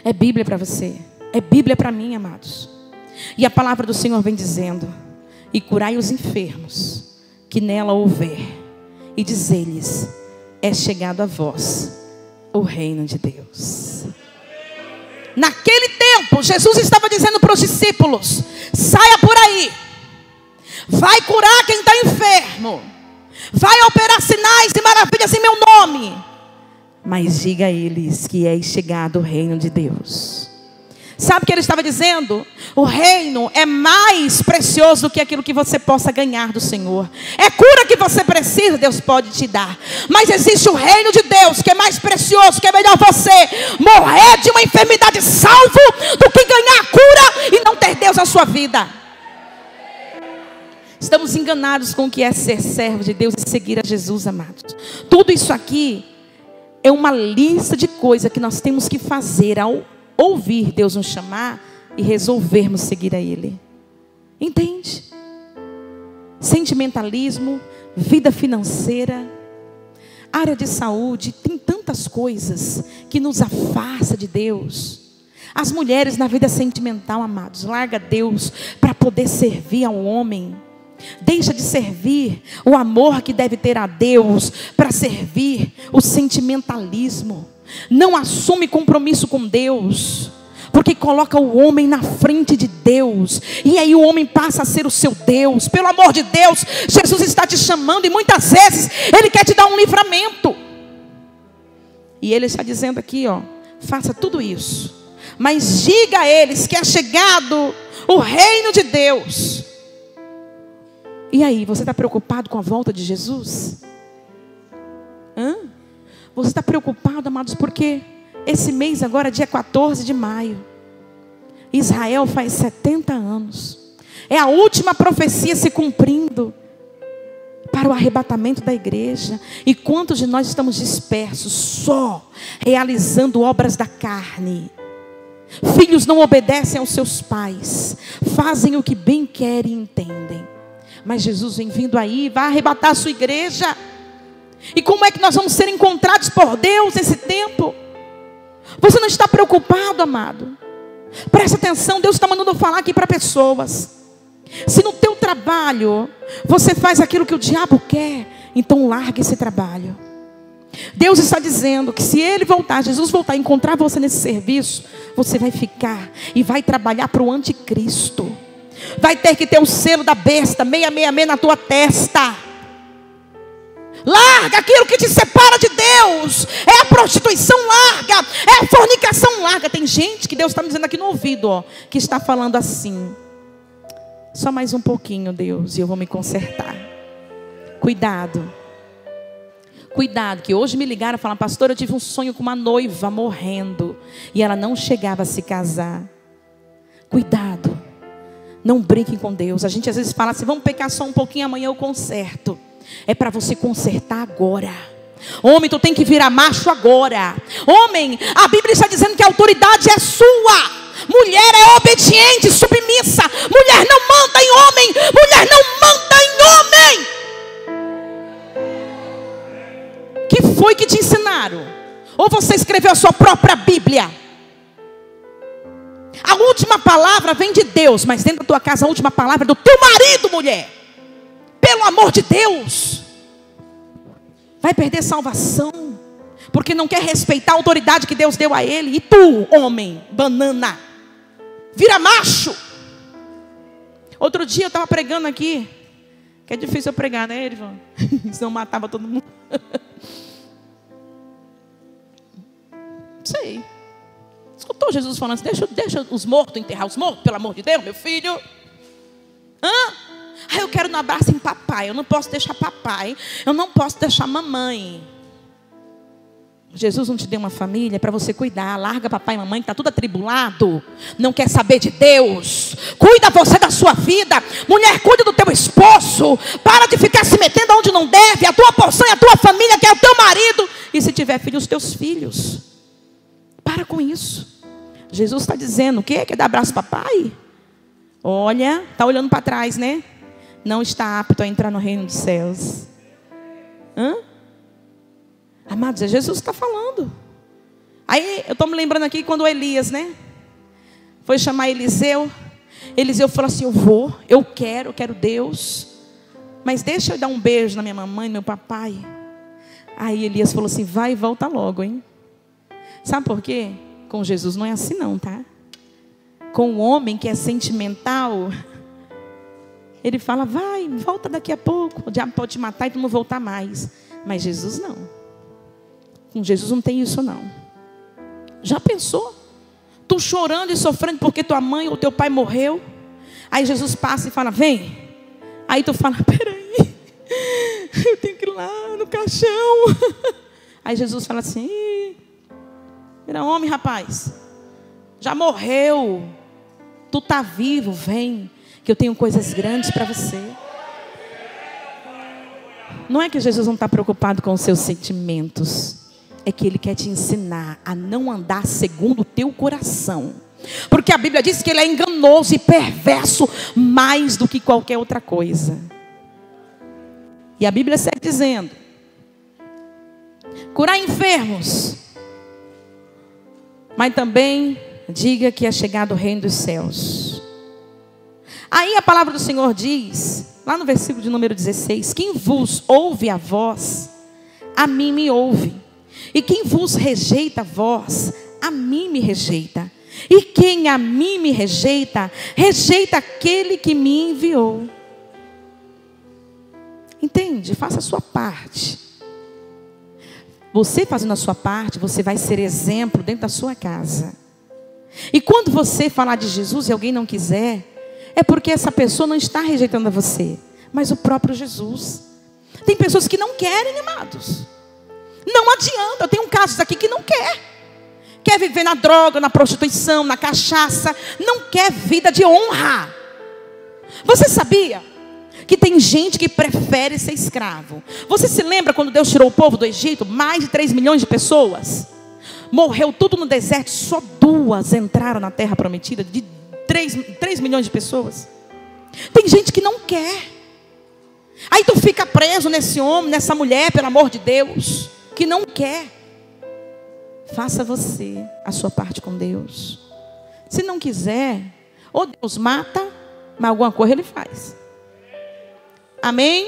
É Bíblia para você, é Bíblia para mim, amados. E a palavra do Senhor vem dizendo: e curai os enfermos que nela houver, e dizer-lhes: é chegado a vós o reino de Deus. Naquele tempo, Jesus estava dizendo para os discípulos: saia por aí, vai curar quem está enfermo, vai operar sinais e maravilhas em meu nome, mas diga a eles que é chegado o reino de Deus. Sabe o que ele estava dizendo? O reino é mais precioso do que aquilo que você possa ganhar do Senhor. É cura que você precisa, Deus pode te dar. Mas existe o reino de Deus que é mais precioso, que é melhor você morrer de uma enfermidade salvo do que ganhar cura e não ter Deus na sua vida. Estamos enganados com o que é ser servo de Deus e seguir a Jesus, amados. Tudo isso aqui é uma lista de coisas que nós temos que fazer ao ouvir Deus nos chamar e resolvermos seguir a Ele. Entende? Sentimentalismo, vida financeira, área de saúde, tem tantas coisas que nos afasta de Deus. As mulheres na vida sentimental, amados, larga Deus para poder servir ao homem. Deixa de servir o amor que deve ter a Deus para servir o sentimentalismo. Não assume compromisso com Deus, porque coloca o homem na frente de Deus, e aí o homem passa a ser o seu Deus. Pelo amor de Deus, Jesus está te chamando, e muitas vezes Ele quer te dar um livramento, e Ele está dizendo aqui, ó, faça tudo isso, mas diga a eles que é chegado o reino de Deus. E aí, você está preocupado com a volta de Jesus? Você está preocupado, amados, porque esse mês agora, dia 14 de maio, Israel faz 70 anos. É a última profecia se cumprindo para o arrebatamento da igreja. E quantos de nós estamos dispersos, só realizando obras da carne? Filhos não obedecem aos seus pais, fazem o que bem querem e entendem. Mas Jesus vem vindo aí, vai arrebatar a sua igreja. E como é que nós vamos ser encontrados por Deus nesse tempo? Você não está preocupado, amado? Presta atenção, Deus está mandando eu falar aqui para pessoas. Se no teu trabalho você faz aquilo que o diabo quer, então larga esse trabalho. Deus está dizendo que se Ele voltar, Jesus voltar a encontrar você nesse serviço, você vai ficar e vai trabalhar para o anticristo. Vai ter que ter o selo da besta 666 na tua testa. Larga aquilo que te separa de Deus. É a prostituição, larga. É a fornicação, larga. Tem gente que Deus está me dizendo aqui no ouvido, ó, que está falando assim: só mais um pouquinho, Deus, e eu vou me consertar. Cuidado. Cuidado, que hoje me ligaram e falaram: pastora, eu tive um sonho com uma noiva morrendo e ela não chegava a se casar. Cuidado. Não brinquem com Deus. A gente às vezes fala assim: vamos pecar só um pouquinho, amanhã eu conserto. É para você consertar agora. Homem, tu tem que virar macho agora. Homem, a Bíblia está dizendo que a autoridade é sua. Mulher é obediente, submissa. Mulher não manda em homem. Mulher não manda em homem. Que foi que te ensinaram? Ou você escreveu a sua própria Bíblia? A última palavra vem de Deus, mas dentro da tua casa a última palavra é do teu marido, mulher. Pelo amor de Deus. Vai perder salvação, porque não quer respeitar a autoridade que Deus deu a ele. E tu, homem, banana, vira macho. Outro dia eu estava pregando aqui, que é difícil eu pregar, né, Erivan? Senão matava todo mundo. Sei. Escutou Jesus falando assim: deixa os mortos enterrar os mortos, pelo amor de Deus, meu filho. Eu quero no abraço em papai. Eu não posso deixar papai. Eu não posso deixar mamãe. Jesus não te deu uma família para você cuidar. Larga papai e mamãe que está tudo atribulado. Não quer saber de Deus. Cuida você da sua vida. Mulher, cuida do teu esposo. Para de ficar se metendo onde não deve. A tua porção é a tua família, que é o teu marido. E se tiver filhos, os teus filhos. Para com isso. Jesus está dizendo o quê? Quer dar abraço papai? Olha, está olhando para trás, né? Não está apto a entrar no reino dos céus. Amados, é Jesus que está falando. Aí eu estou me lembrando aqui quando o Elias, né, foi chamar Eliseu. Eliseu falou assim: eu quero Deus, mas deixa eu dar um beijo na minha mamãe, no meu papai. Aí Elias falou assim: vai e volta logo, hein? Sabe por quê? Com Jesus não é assim não, tá? Com o homem que é sentimental, ele fala: vai, volta daqui a pouco. O diabo pode te matar e tu não voltar mais. Mas Jesus não. Com Jesus não tem isso não. Já pensou? Tu chorando e sofrendo porque tua mãe ou teu pai morreu. Aí Jesus passa e fala: vem. Aí tu fala: peraí, eu tenho que ir lá no caixão. Aí Jesus fala assim: vira homem, rapaz. Já morreu. Tu está vivo, vem, que eu tenho coisas grandes para você. Não é que Jesus não está preocupado com os seus sentimentos. É que Ele quer te ensinar a não andar segundo o teu coração. Porque a Bíblia diz que Ele é enganoso e perverso mais do que qualquer outra coisa. E a Bíblia segue dizendo: curar enfermos, mas também diga que é chegado o reino dos céus. Aí a palavra do Senhor diz, lá no versículo de número 16: quem vos ouve a voz, a mim me ouve. E quem vos rejeita a vós, a mim me rejeita. E quem a mim me rejeita, rejeita aquele que me enviou. Entende? Faça a sua parte. Você fazendo a sua parte, você vai ser exemplo dentro da sua casa. E quando você falar de Jesus e alguém não quiser, é porque essa pessoa não está rejeitando a você, mas o próprio Jesus. Tem pessoas que não querem, amados. Não adianta. Eu tenho casos aqui que não quer. Quer viver na droga, na prostituição, na cachaça. Não quer vida de honra. Você sabia que tem gente que prefere ser escravo? Você se lembra quando Deus tirou o povo do Egito? Mais de 3 milhões de pessoas. Morreu tudo no deserto. Só 2 entraram na terra prometida. De 3 milhões de pessoas. Tem gente que não quer. Aí tu fica preso nesse homem, nessa mulher, pelo amor de Deus, que não quer. Faça você a sua parte com Deus. Se não quiser, ou Deus mata, mas alguma coisa Ele faz. Amém?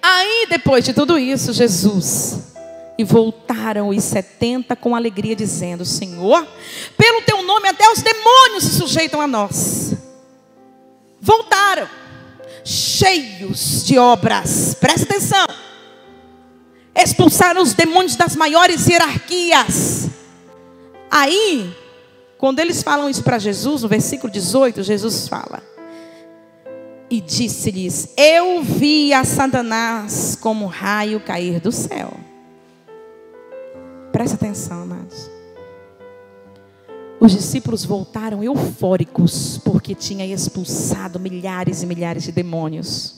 Aí depois de tudo isso, Jesus, e voltaram os 70 com alegria, dizendo: Senhor, pelo teu nome até os demônios se sujeitam a nós. Voltaram cheios de obras. Presta atenção. Expulsaram os demônios das maiores hierarquias. Aí, quando eles falam isso para Jesus, no versículo 18, Jesus fala: e disse-lhes: eu vi a Satanás como um raio cair do céu. Presta atenção, amados. Os discípulos voltaram eufóricos, porque tinha expulsado milhares e milhares de demônios.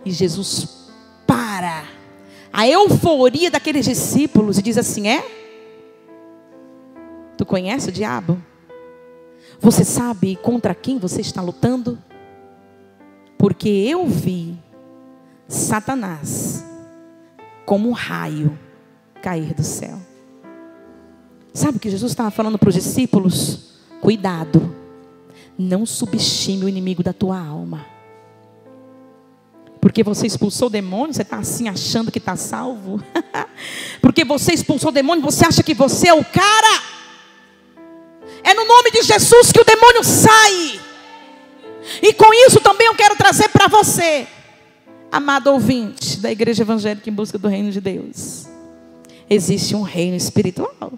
E Jesus para a euforia daqueles discípulos e diz assim: tu conhece o diabo? Você sabe contra quem você está lutando? Porque eu vi Satanás como um raio cair do céu. Sabe o que Jesus estava falando para os discípulos? Cuidado, não subestime o inimigo da tua alma. Porque você expulsou o demônio, você está assim achando que está salvo. Porque você expulsou o demônio, você acha que você é o cara. É no nome de Jesus que o demônio sai. E com isso também eu quero trazer para você, amado ouvinte da Igreja Evangélica em Busca do Reino de Deus, existe um reino espiritual.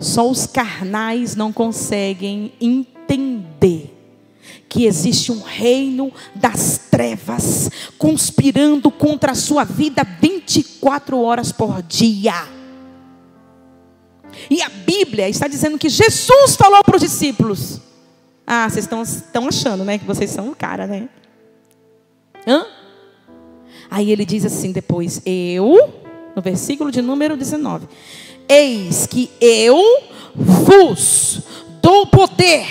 Só os carnais não conseguem entender que existe um reino das trevas conspirando contra a sua vida 24 horas por dia. E a Bíblia está dizendo que Jesus falou para os discípulos: vocês estão achando, né, que vocês são o cara, né? Aí ele diz assim depois, no versículo de número 19: eis que eu vos dou poder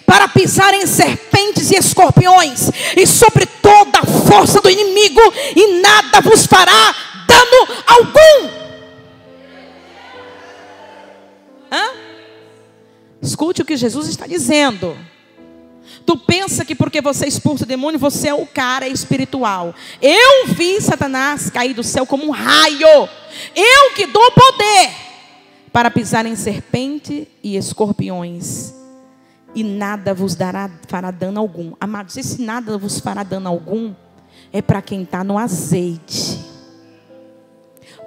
para pisar em serpentes e escorpiões e sobre toda a força do inimigo, e nada vos fará dano algum. Escute o que Jesus está dizendo. Tu pensa que porque você expulsa o demônio, você é o cara espiritual. Eu vi Satanás cair do céu como um raio. Eu que dou poder para pisar em serpente e escorpiões, e nada vos fará dano algum. Amados, esse nada vos fará dano algum é para quem está no azeite.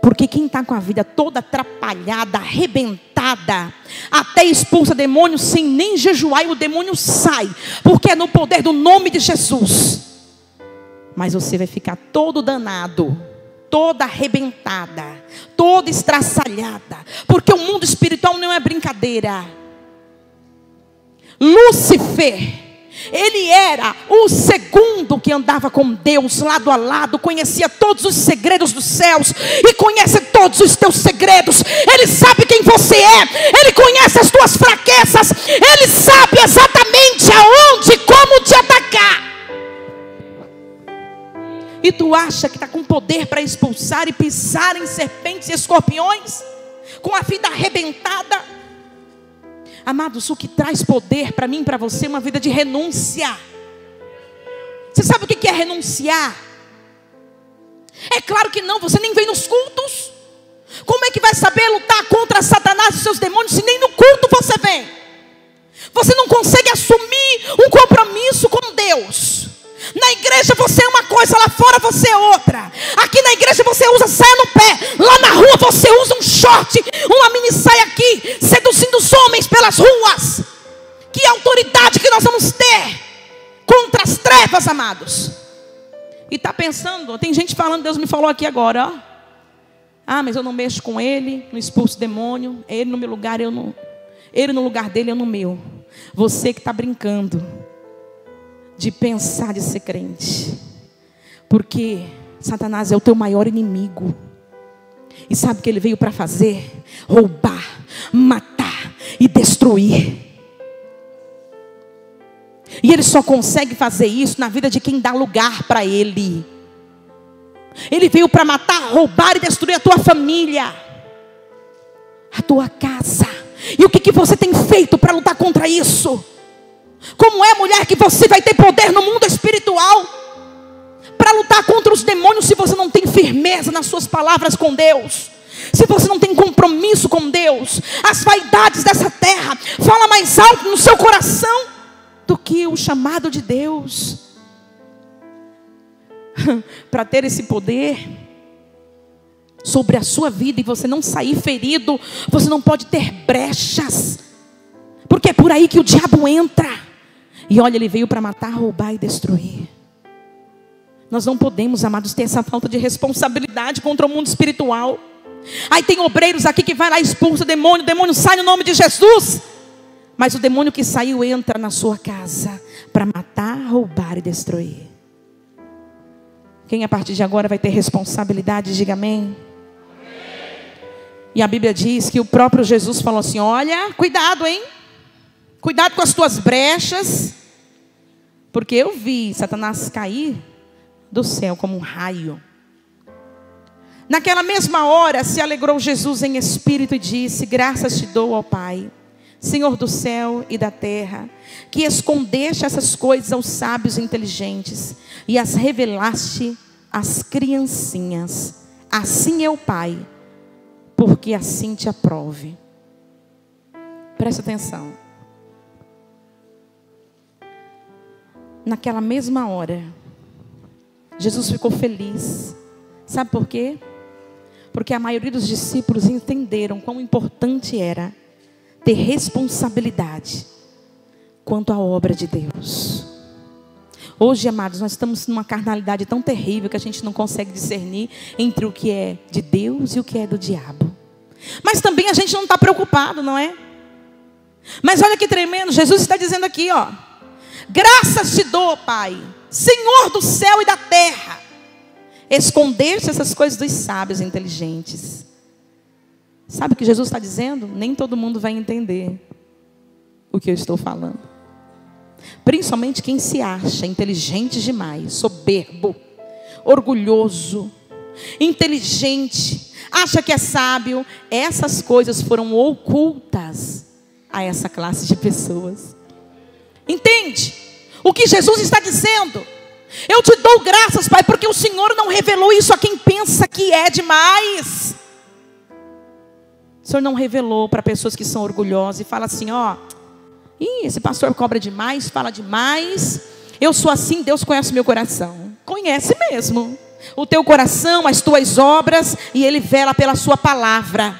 Porque quem está com a vida toda atrapalhada, arrebentada, até expulsa demônio sem nem jejuar, e o demônio sai, porque é no poder do nome de Jesus. Mas você vai ficar todo danado, toda arrebentada, toda estraçalhada, porque o mundo espiritual não é brincadeira. Lúcifer, ele era o segundo que andava com Deus lado a lado, conhecia todos os segredos dos céus e conhece todos os teus segredos. Ele sabe quem você é, ele conhece as tuas fraquezas, ele sabe exatamente aonde e como te atacar. E tu acha que está com poder para expulsar e pisar em serpentes e escorpiões, com a vida arrebentada? Amados, o que traz poder para mim e para você é uma vida de renúncia. Você sabe o que é renunciar? É claro que não, você nem vem nos cultos. Como é que vai saber lutar contra contra Satanás e seus demônios se nem no culto você vem? Você não consegue assumir um compromisso com Deus. Na igreja você é uma coisa, lá fora você é outra. Aqui na igreja você usa saia no pé, lá na rua você usa um short, uma mini saia aqui, seduzindo os homens pelas ruas. Que autoridade que nós vamos ter contra as trevas, amados? E está pensando, tem gente falando, Deus me falou aqui agora, ó. Ah, mas eu não mexo com ele, não expulso demônio, é ele no meu lugar, eu não. Ele no lugar dele, eu no meu. Você que está brincando de pensar de ser crente, porque Satanás é o teu maior inimigo. E sabe o que ele veio para fazer? Roubar, matar e destruir. E ele só consegue fazer isso na vida de quem dá lugar para ele. Ele veio para matar, roubar e destruir a tua família, a tua casa. E o que você tem feito para lutar contra isso? Como é, mulher, que você vai ter poder no mundo espiritual para lutar contra os demônios se você não tem firmeza nas suas palavras com Deus? Se você não tem compromisso com Deus? As vaidades dessa terra falam mais alto no seu coração do que o chamado de Deus. Para ter esse poder sobre a sua vida e você não sair ferido, você não pode ter brechas, porque é por aí que o diabo entra. E olha, ele veio para matar, roubar e destruir. Nós não podemos, amados, ter essa falta de responsabilidade contra o mundo espiritual. Aí tem obreiros aqui que vai lá e expulsa o demônio sai no nome de Jesus. Mas o demônio que saiu entra na sua casa para matar, roubar e destruir. Quem a partir de agora vai ter responsabilidade, diga amém. E a Bíblia diz que o próprio Jesus falou assim: olha, cuidado, hein? Cuidado com as tuas brechas. Porque eu vi Satanás cair do céu como um raio. Naquela mesma hora se alegrou Jesus em espírito e disse: graças te dou, ó Pai, Senhor do céu e da terra, que escondeste essas coisas aos sábios e inteligentes e as revelaste às criancinhas. Assim é o Pai, porque assim te aprove. Presta atenção. Naquela mesma hora, Jesus ficou feliz. Sabe por quê? Porque a maioria dos discípulos entenderam quão importante era ter responsabilidade quanto à obra de Deus. Hoje, amados, nós estamos numa carnalidade tão terrível que a gente não consegue discernir entre o que é de Deus e o que é do diabo. Mas também a gente não está preocupado, não é? Mas olha que tremendo, Jesus está dizendo aqui, ó: graças te dou, Pai, Senhor do céu e da terra, escondeste essas coisas dos sábios e inteligentes. Sabe o que Jesus está dizendo? Nem todo mundo vai entender o que eu estou falando. Principalmente quem se acha inteligente demais, soberbo, orgulhoso, inteligente, acha que é sábio. Essas coisas foram ocultas a essa classe de pessoas. Entende o que Jesus está dizendo? Eu te dou graças, Pai, porque o Senhor não revelou isso a quem pensa que é demais. O Senhor não revelou para pessoas que são orgulhosas e fala assim: ó, esse pastor cobra demais, fala demais. Eu sou assim, Deus conhece o meu coração. Conhece mesmo o teu coração, as tuas obras, e Ele vela pela sua palavra.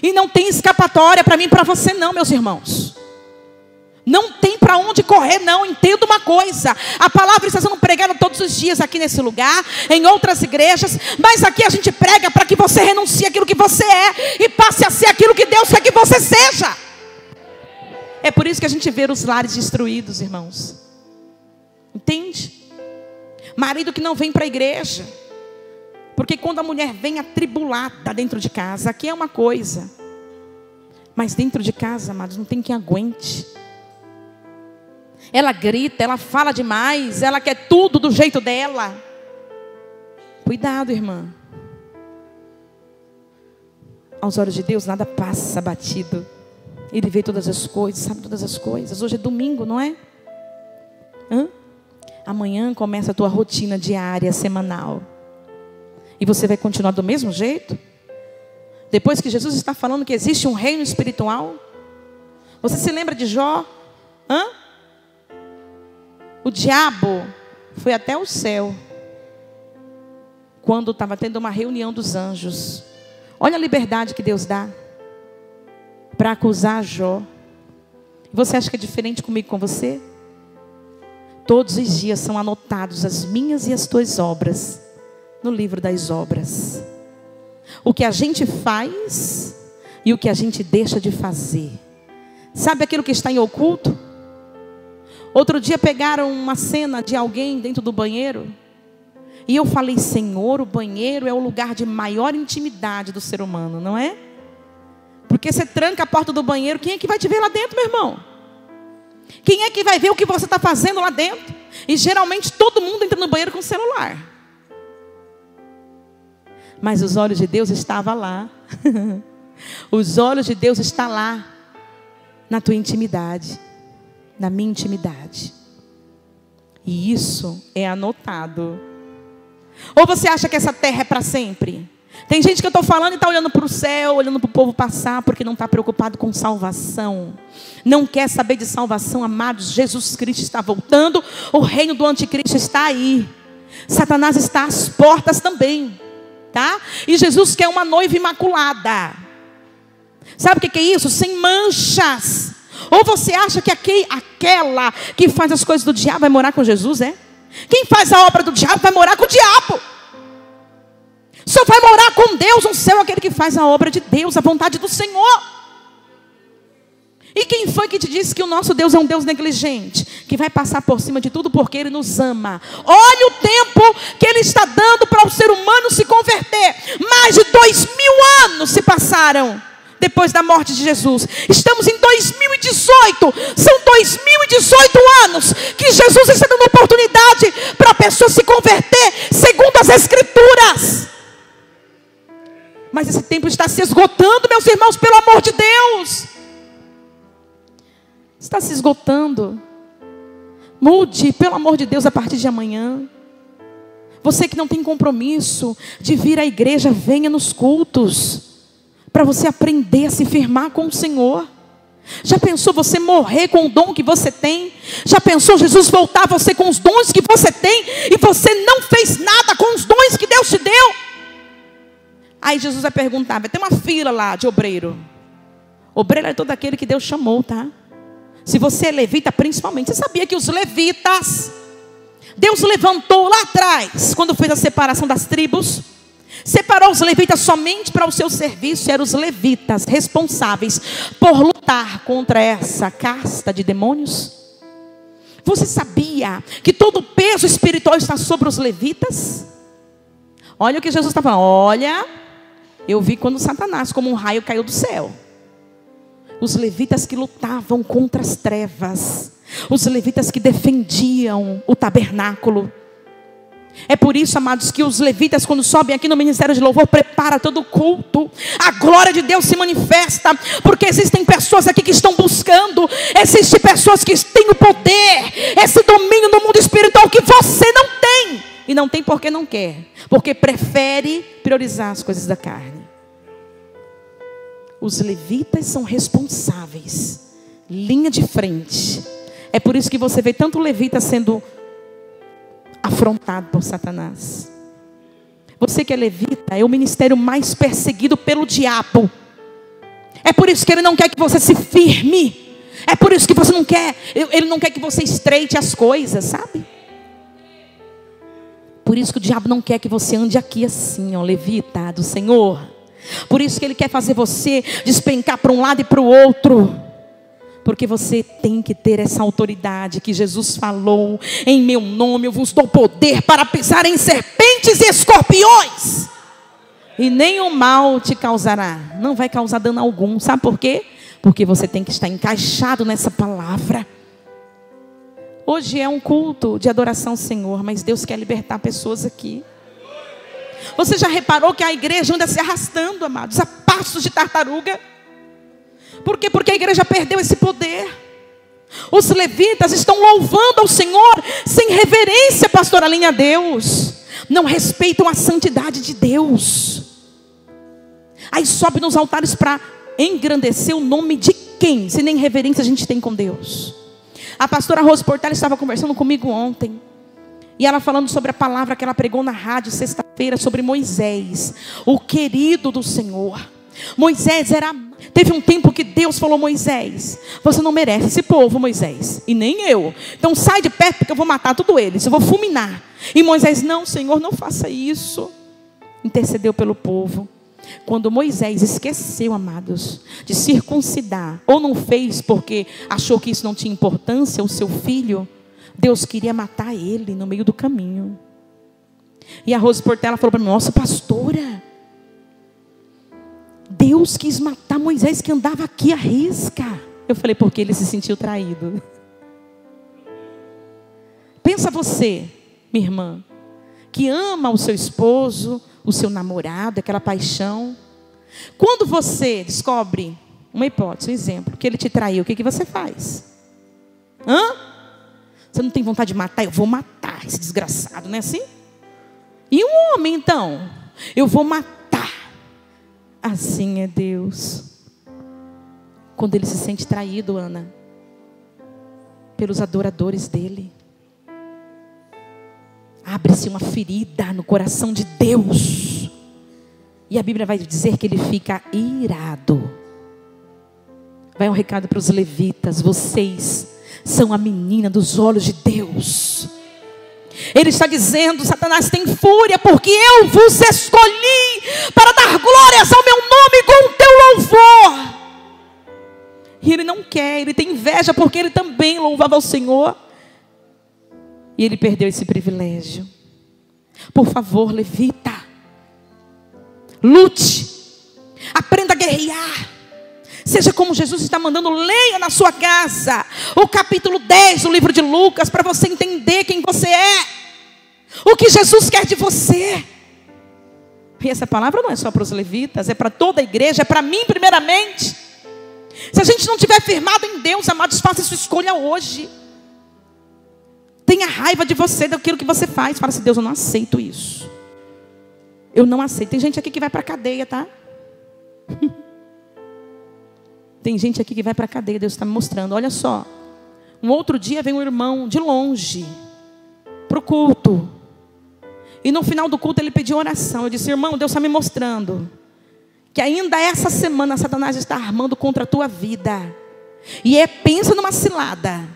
E não tem escapatória para mim e para você não, meus irmãos. Não tem para onde correr, não. Entenda uma coisa: a palavra está sendo pregada todos os dias aqui nesse lugar, em outras igrejas, mas aqui a gente prega para que você renuncie aquilo que você é e passe a ser aquilo que Deus quer que você seja. É por isso que a gente vê os lares destruídos, irmãos. Entende? Marido que não vem para a igreja, porque quando a mulher vem atribulada dentro de casa, aqui é uma coisa, mas dentro de casa, amados, não tem quem aguente. Ela grita, ela fala demais, ela quer tudo do jeito dela. Cuidado, irmã. Aos olhos de Deus nada passa batido. Ele vê todas as coisas, sabe todas as coisas. Hoje é domingo, não é? Amanhã começa a tua rotina diária, semanal. E você vai continuar do mesmo jeito? Depois que Jesus está falando que existe um reino espiritual. Você se lembra de Jó? O diabo foi até o céu quando estava tendo uma reunião dos anjos. Olha a liberdade que Deus dá para acusar Jó. Você acha que é diferente comigo, com você? Todos os dias são anotados as minhas e as tuas obras no livro das obras. O que a gente faz e o que a gente deixa de fazer. Sabe aquilo que está em oculto? Outro dia pegaram uma cena de alguém dentro do banheiro. E eu falei, Senhor, o banheiro é o lugar de maior intimidade do ser humano, não é? Porque você tranca a porta do banheiro, quem é que vai te ver lá dentro, meu irmão? Quem é que vai ver o que você está fazendo lá dentro? E geralmente todo mundo entra no banheiro com o celular. Mas os olhos de Deus estavam lá. Os olhos de Deus estão lá. Na tua intimidade. Na minha intimidade. E isso é anotado. Ou você acha que essa terra é para sempre? Tem gente que eu estou falando e está olhando para o céu, olhando para o povo passar, porque não está preocupado com salvação. Não quer saber de salvação, amados. Jesus Cristo está voltando. O reino do anticristo está aí. Satanás está às portas também. Tá? E Jesus quer uma noiva imaculada. Sabe o que é isso? Sem manchas. Ou você acha que aquela que faz as coisas do diabo vai morar com Jesus, é? Quem faz a obra do diabo vai morar com o diabo. Só vai morar com Deus no céu aquele que faz a obra de Deus, a vontade do Senhor. E quem foi que te disse que o nosso Deus é um Deus negligente, que vai passar por cima de tudo porque Ele nos ama? Olha o tempo que Ele está dando para o ser humano se converter. Mais de 2000 anos se passaram depois da morte de Jesus. Estamos em 2018. São 2018 anos que Jesus está dando oportunidade para a pessoa se converter segundo as Escrituras. Mas esse tempo está se esgotando, meus irmãos, pelo amor de Deus. Está se esgotando. Mude, pelo amor de Deus, a partir de amanhã. Você que não tem compromisso de vir à igreja, venha nos cultos. Para você aprender a se firmar com o Senhor. Já pensou você morrer com o dom que você tem? Já pensou Jesus voltar a você com os dons que você tem? E você não fez nada com os dons que Deus te deu? Aí Jesus vai perguntar, vai ter uma fila lá de obreiro. Obreiro é todo aquele que Deus chamou, tá? Se você é levita principalmente. Você sabia que os levitas, Deus levantou lá atrás, quando fez a separação das tribos, separou os levitas somente para o seu serviço. Eram os levitas responsáveis por lutar contra essa casta de demônios. Você sabia que todo o peso espiritual está sobre os levitas? Olha o que Jesus está falando. Olha, eu vi quando Satanás, como um raio, caiu do céu. Os levitas que lutavam contra as trevas. Os levitas que defendiam o tabernáculo. É por isso, amados, que os levitas, quando sobem aqui no ministério de louvor, prepara todo o culto. A glória de Deus se manifesta. Porque existem pessoas aqui que estão buscando. Existem pessoas que têm o poder, esse domínio no mundo espiritual que você não tem. E não tem porque não quer. Porque prefere priorizar as coisas da carne. Os levitas são responsáveis. Linha de frente. É por isso que você vê tanto levita sendo afrontado por Satanás. Você que é levita é o ministério mais perseguido pelo diabo. É por isso que ele não quer que você se firme. É por isso que você não quer, ele não quer que você estreite as coisas, sabe? Por isso que o diabo não quer que você ande aqui assim, ó, levita do Senhor. Por isso que ele quer fazer você despencar para um lado e para o outro. Porque você tem que ter essa autoridade que Jesus falou. Em meu nome eu vos dou poder para pisar em serpentes e escorpiões. E nenhum mal te causará. Não vai causar dano algum. Sabe por quê? Porque você tem que estar encaixado nessa palavra. Hoje é um culto de adoração ao Senhor. Mas Deus quer libertar pessoas aqui. Você já reparou que a igreja anda se arrastando, amados, a passos de tartaruga? Por quê? Porque a igreja perdeu esse poder. Os levitas estão louvando ao Senhor sem reverência, pastor Aline, a Deus. Não respeitam a santidade de Deus. Aí sobe nos altares para engrandecer o nome de quem? Se nem reverência a gente tem com Deus. A pastora Rose Portela estava conversando comigo ontem. E ela falando sobre a palavra que ela pregou na rádio sexta-feira sobre Moisés, o querido do Senhor. Moisés teve um tempo que Deus falou: Moisés, você não merece esse povo, Moisés, e nem eu. Então sai de perto porque eu vou matar todos eles, eu vou fulminar. E Moisés: não, Senhor, não faça isso. Intercedeu pelo povo. Quando Moisés esqueceu, amados, de circuncidar, ou não fez porque achou que isso não tinha importância, o seu filho, Deus queria matar ele no meio do caminho. E a Rose Portela falou para mim: nossa, pastora, Deus quis matar Moisés que andava aqui à risca. Eu falei: porque ele se sentiu traído. Pensa você, minha irmã, que ama o seu esposo, o seu namorado, aquela paixão. Quando você descobre, uma hipótese, um exemplo, que ele te traiu, o que você faz? Você não tem vontade de matar? Eu vou matar esse desgraçado, não é assim? E um homem então? Eu vou matar. Assim é Deus. Quando ele se sente traído, Ana, pelos adoradores dele, abre-se uma ferida no coração de Deus. E a Bíblia vai dizer que ele fica irado. Vai um recado para os levitas: vocês são a menina dos olhos de Deus. Ele está dizendo: Satanás tem fúria, porque eu vos escolhi para dar glórias ao meu nome com o teu louvor. E ele não quer, ele tem inveja, porque ele também louvava ao Senhor. E ele perdeu esse privilégio. Por favor, levita, lute, aprenda a guerrear. Seja como Jesus está mandando, leia na sua casa o capítulo 10 do livro de Lucas, para você entender quem você é, o que Jesus quer de você. E essa palavra não é só para os levitas, é para toda a igreja, é para mim primeiramente. Se a gente não tiver firmado em Deus, amados, faça sua escolha hoje. Tenha raiva de você, daquilo que você faz. Fala assim: Deus, eu não aceito isso. Eu não aceito. Tem gente aqui que vai para a cadeia, tá? Tem gente aqui que vai para a cadeia. Deus está me mostrando. Olha só. Um outro dia vem um irmão de longe para o culto. E no final do culto ele pediu oração. Eu disse: irmão, Deus está me mostrando que ainda essa semana Satanás está armando contra a tua vida. E pensa numa cilada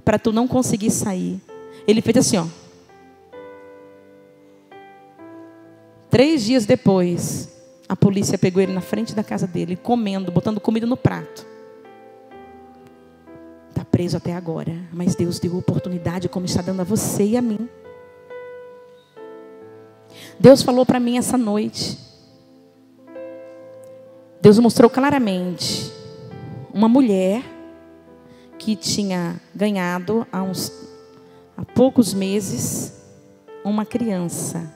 para tu não conseguir sair. Ele fez assim, ó. 3 dias depois, a polícia pegou ele na frente da casa dele, comendo, botando comida no prato. Está preso até agora, mas Deus deu oportunidade, como está dando a você e a mim. Deus falou para mim essa noite. Deus mostrou claramente uma mulher que tinha ganhado há poucos meses uma criança.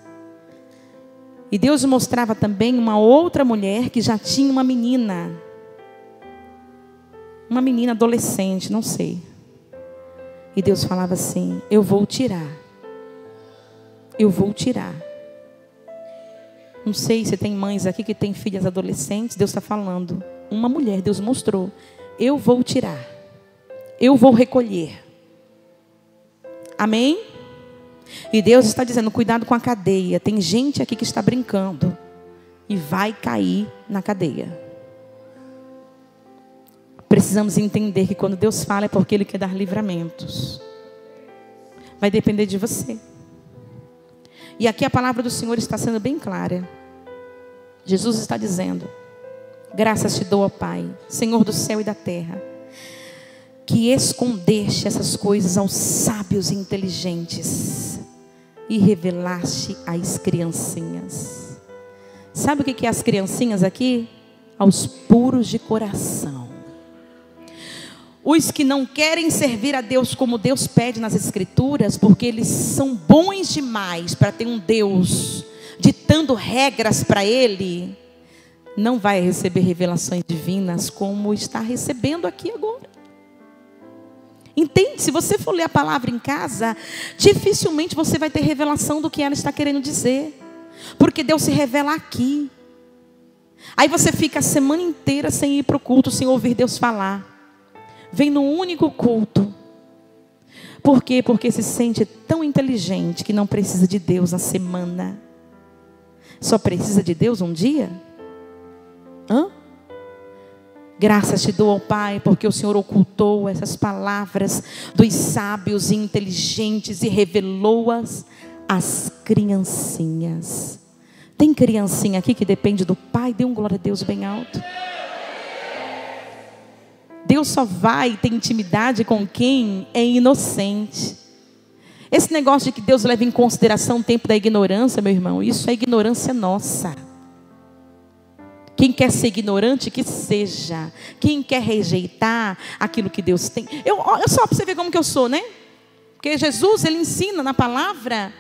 E Deus mostrava também uma outra mulher que já tinha uma menina adolescente, não sei. E Deus falava assim: eu vou tirar. Não sei se tem mães aqui que têm filhas adolescentes. Deus está falando. Uma mulher, Deus mostrou: eu vou tirar. Eu vou recolher. Amém? E Deus está dizendo: cuidado com a cadeia. Tem gente aqui que está brincando e vai cair na cadeia. Precisamos entender que quando Deus fala é porque Ele quer dar livramentos. Vai depender de você. E aqui a palavra do Senhor está sendo bem clara. Jesus está dizendo: graças te dou, ó Pai, Senhor do céu e da terra, que escondeste essas coisas aos sábios e inteligentes e revelaste às criancinhas. Sabe o que é as criancinhas aqui? Aos puros de coração. Os que não querem servir a Deus como Deus pede nas Escrituras, porque eles são bons demais para ter um Deus ditando regras para ele, não vai receber revelações divinas como está recebendo aqui agora. Entende? Se você for ler a palavra em casa, dificilmente você vai ter revelação do que ela está querendo dizer, porque Deus se revela aqui. Aí você fica a semana inteira sem ir para o culto, sem ouvir Deus falar. Vem no único culto. Por quê? Porque se sente tão inteligente que não precisa de Deus na semana. Só precisa de Deus um dia? Graças te dou ao Pai, porque o Senhor ocultou essas palavras dos sábios e inteligentes e revelou-as às criancinhas. Tem criancinha aqui que depende do Pai? Dê um glória a Deus bem alto. Deus só vai ter intimidade com quem é inocente. Esse negócio de que Deus leva em consideração o tempo da ignorância, meu irmão, isso é ignorância nossa. Quem quer ser ignorante, que seja. Quem quer rejeitar aquilo que Deus tem. Olha só para você ver como que eu sou, né? Porque Jesus, ele ensina na palavra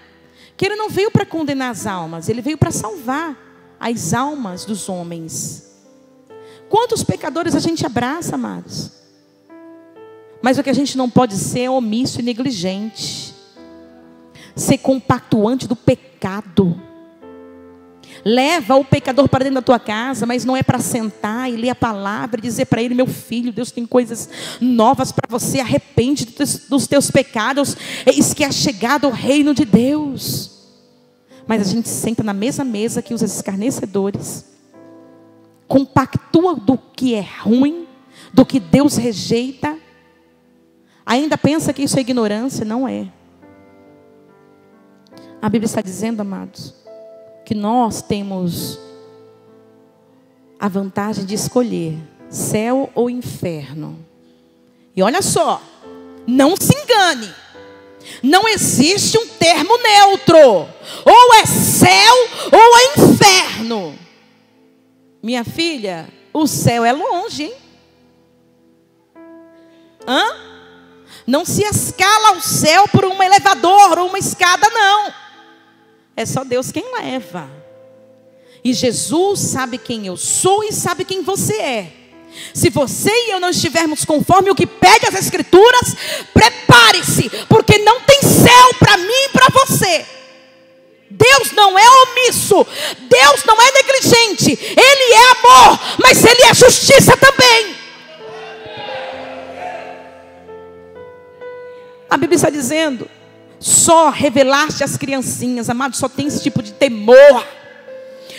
que ele não veio para condenar as almas, ele veio para salvar as almas dos homens. Quantos pecadores a gente abraça, amados? Mas o que a gente não pode ser é omisso e negligente. Ser compactuante do pecado. Leva o pecador para dentro da tua casa, mas não é para sentar e ler a palavra e dizer para ele: meu filho, Deus tem coisas novas para você, arrepende dos teus pecados, eis que é chegado o reino de Deus. Mas a gente senta na mesma mesa que os escarnecedores, compactua do que é ruim, do que Deus rejeita, ainda pensa que isso é ignorância. Não é. A Bíblia está dizendo, amados, que nós temos a vantagem de escolher céu ou inferno. E olha só, não se engane, não existe um termo neutro, ou é céu ou é inferno. Minha filha, o céu é longe, hein? Não se escala ao céu por um elevador ou uma escada, não. É só Deus quem leva. E Jesus sabe quem eu sou e sabe quem você é. Se você e eu não estivermos conforme o que pede as Escrituras, prepare-se, porque não tem céu para mim e para você. Deus não é omisso, Deus não é negligente. Ele é amor, mas Ele é justiça também. A Bíblia está dizendo: só revelaste às criancinhas, amados, só tem esse tipo de temor,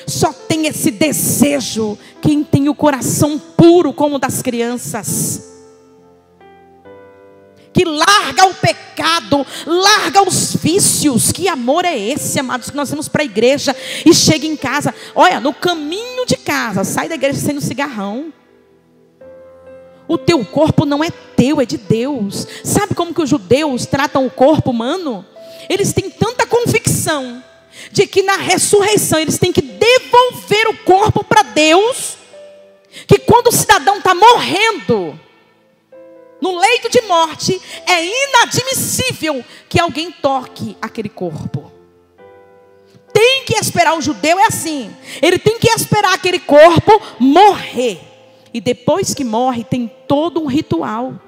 só tem esse desejo quem tem o coração puro como o das crianças, que larga o pecado, larga os vícios. Que amor é esse, amados, que nós vamos para a igreja e chega em casa, olha, no caminho de casa, sai da igreja sendo cigarrão. O teu corpo não é teu, é de Deus. Sabe como que os judeus tratam o corpo humano? Eles têm tanta convicção de que na ressurreição eles têm que devolver o corpo para Deus, que quando o cidadão está morrendo, no leito de morte, é inadmissível que alguém toque aquele corpo. Tem que esperar, o judeu é assim, ele tem que esperar aquele corpo morrer. E depois que morre, tem todo um ritual.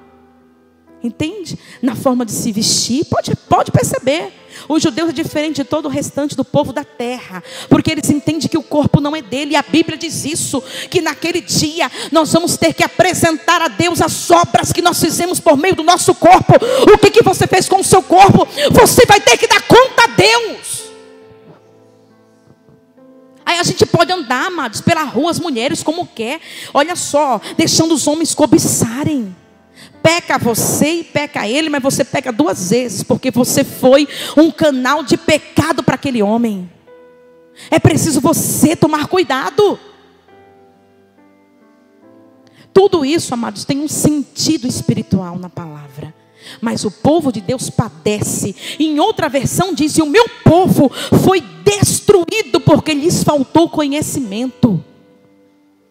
Entende? Na forma de se vestir, pode perceber. O judeu é diferente de todo o restante do povo da terra, porque eles entendem que o corpo não é dele. E a Bíblia diz isso, que naquele dia nós vamos ter que apresentar a Deus as obras que nós fizemos por meio do nosso corpo. O que você fez com o seu corpo, você vai ter que dar conta a Deus. Aí a gente pode andar, amados, pela rua, as mulheres como quer, olha só, deixando os homens cobiçarem. Peca você e peca ele, mas você peca duas vezes, porque você foi um canal de pecado para aquele homem. É preciso você tomar cuidado. Tudo isso, amados, tem um sentido espiritual na palavra. Mas o povo de Deus padece. Em outra versão diz: e o meu povo foi destruído porque lhes faltou conhecimento.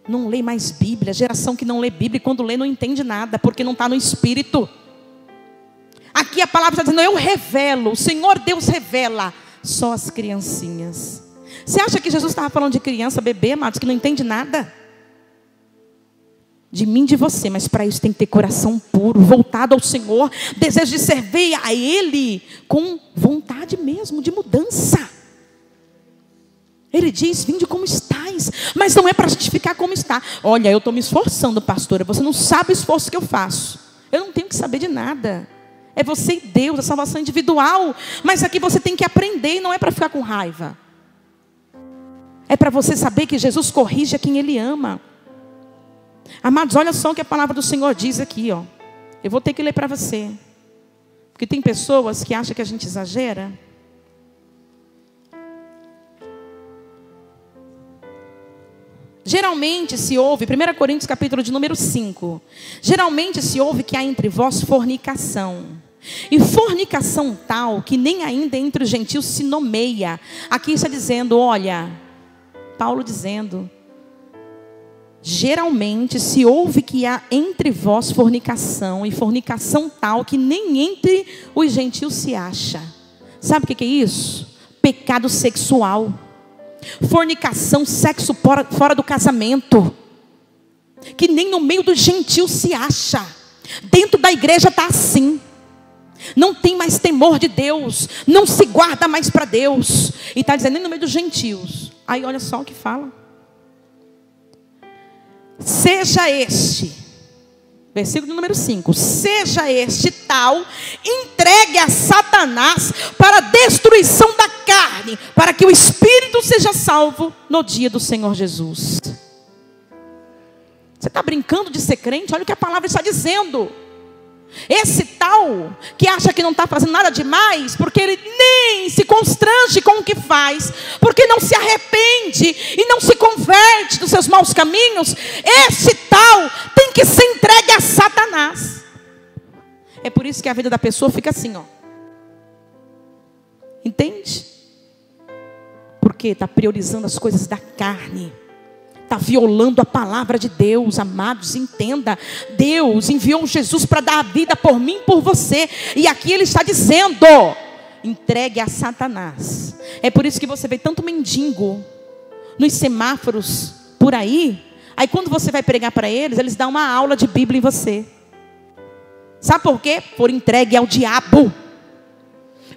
Não lê mais Bíblia. Geração que não lê Bíblia, e quando lê não entende nada, porque não está no Espírito. Aqui a palavra está dizendo: eu revelo, o Senhor Deus revela só as criancinhas. Você acha que Jesus estava falando de criança, bebê, amados, que não entende nada? De mim, de você, mas para isso tem que ter coração puro, voltado ao Senhor, desejo de servir a Ele com vontade mesmo de mudança. Ele diz, vinde como estáis. Mas não é para a gente ficar como está. Olha, eu estou me esforçando, pastora. Você não sabe o esforço que eu faço. Eu não tenho que saber de nada. É você e Deus, a salvação individual. Mas aqui você tem que aprender e não é para ficar com raiva. É para você saber que Jesus corrige a quem Ele ama. Amados, olha só o que a palavra do Senhor diz aqui, ó. Eu vou ter que ler para você. Porque tem pessoas que acham que a gente exagera. Geralmente se ouve, 1 Coríntios capítulo de número 5. Geralmente se ouve que há entre vós fornicação. E fornicação tal que nem ainda entre os gentios se nomeia. Aqui está dizendo, olha, Paulo dizendo, geralmente se ouve que há entre vós fornicação. E fornicação tal que nem entre os gentios se acha. Sabe o que é isso? Pecado sexual. Fornicação, sexo fora do casamento, que nem no meio dos gentios se acha. Dentro da igreja está assim. Não tem mais temor de Deus, não se guarda mais para Deus. E está dizendo nem no meio dos gentios. Aí olha só o que fala. Seja este, versículo número 5. Seja este tal entregue a Satanás para a destruição da carne, para que o espírito seja salvo no dia do Senhor Jesus. Você está brincando de ser crente? Olha o que a palavra está dizendo. Esse tal que acha que não está fazendo nada demais, porque ele nem se constrange com o que faz, porque não se arrepende e não se converte dos seus maus caminhos, esse tal tem que ser entregue a Satanás. É por isso que a vida da pessoa fica assim, ó. Entende? Porque está priorizando as coisas da carne. Está violando a palavra de Deus, amados, entenda. Deus enviou Jesus para dar a vida por mim e por você. E aqui Ele está dizendo, entregue a Satanás. É por isso que você vê tanto mendigo nos semáforos por aí. Aí quando você vai pregar para eles dão uma aula de Bíblia em você. Sabe por quê? Foram entregues ao diabo.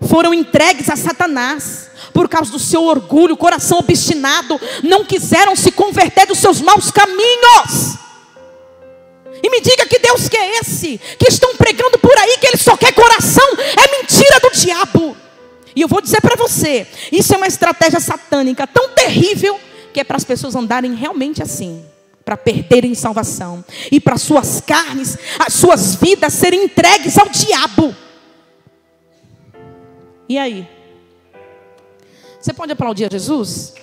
Foram entregues a Satanás. Por causa do seu orgulho, coração obstinado, não quiseram se converter dos seus maus caminhos. E me diga que Deus que é esse, que estão pregando por aí que Ele só quer coração, é mentira do diabo. E eu vou dizer para você, isso é uma estratégia satânica tão terrível, que é para as pessoas andarem realmente assim, para perderem salvação, e para suas carnes, as suas vidas serem entregues ao diabo. E aí? Você pode aplaudir a Jesus?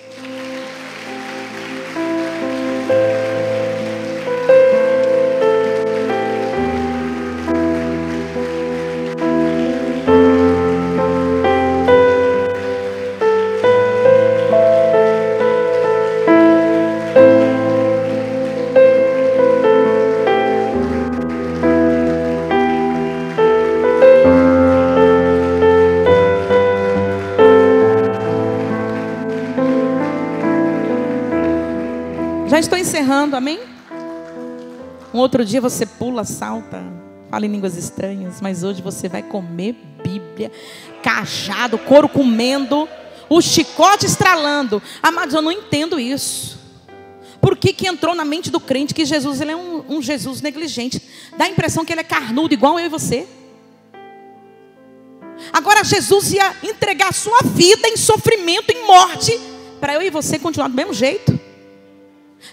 Estou encerrando, amém? Um outro dia você pula, salta, fala em línguas estranhas, mas hoje você vai comer Bíblia, cajado, couro comendo, o chicote estralando. Amados, eu não entendo isso. Por que entrou na mente do crente que Jesus ele é um Jesus negligente? Dá a impressão que Ele é carnudo, igual eu e você. Agora Jesus ia entregar a sua vida em sofrimento, em morte, para eu e você continuar do mesmo jeito.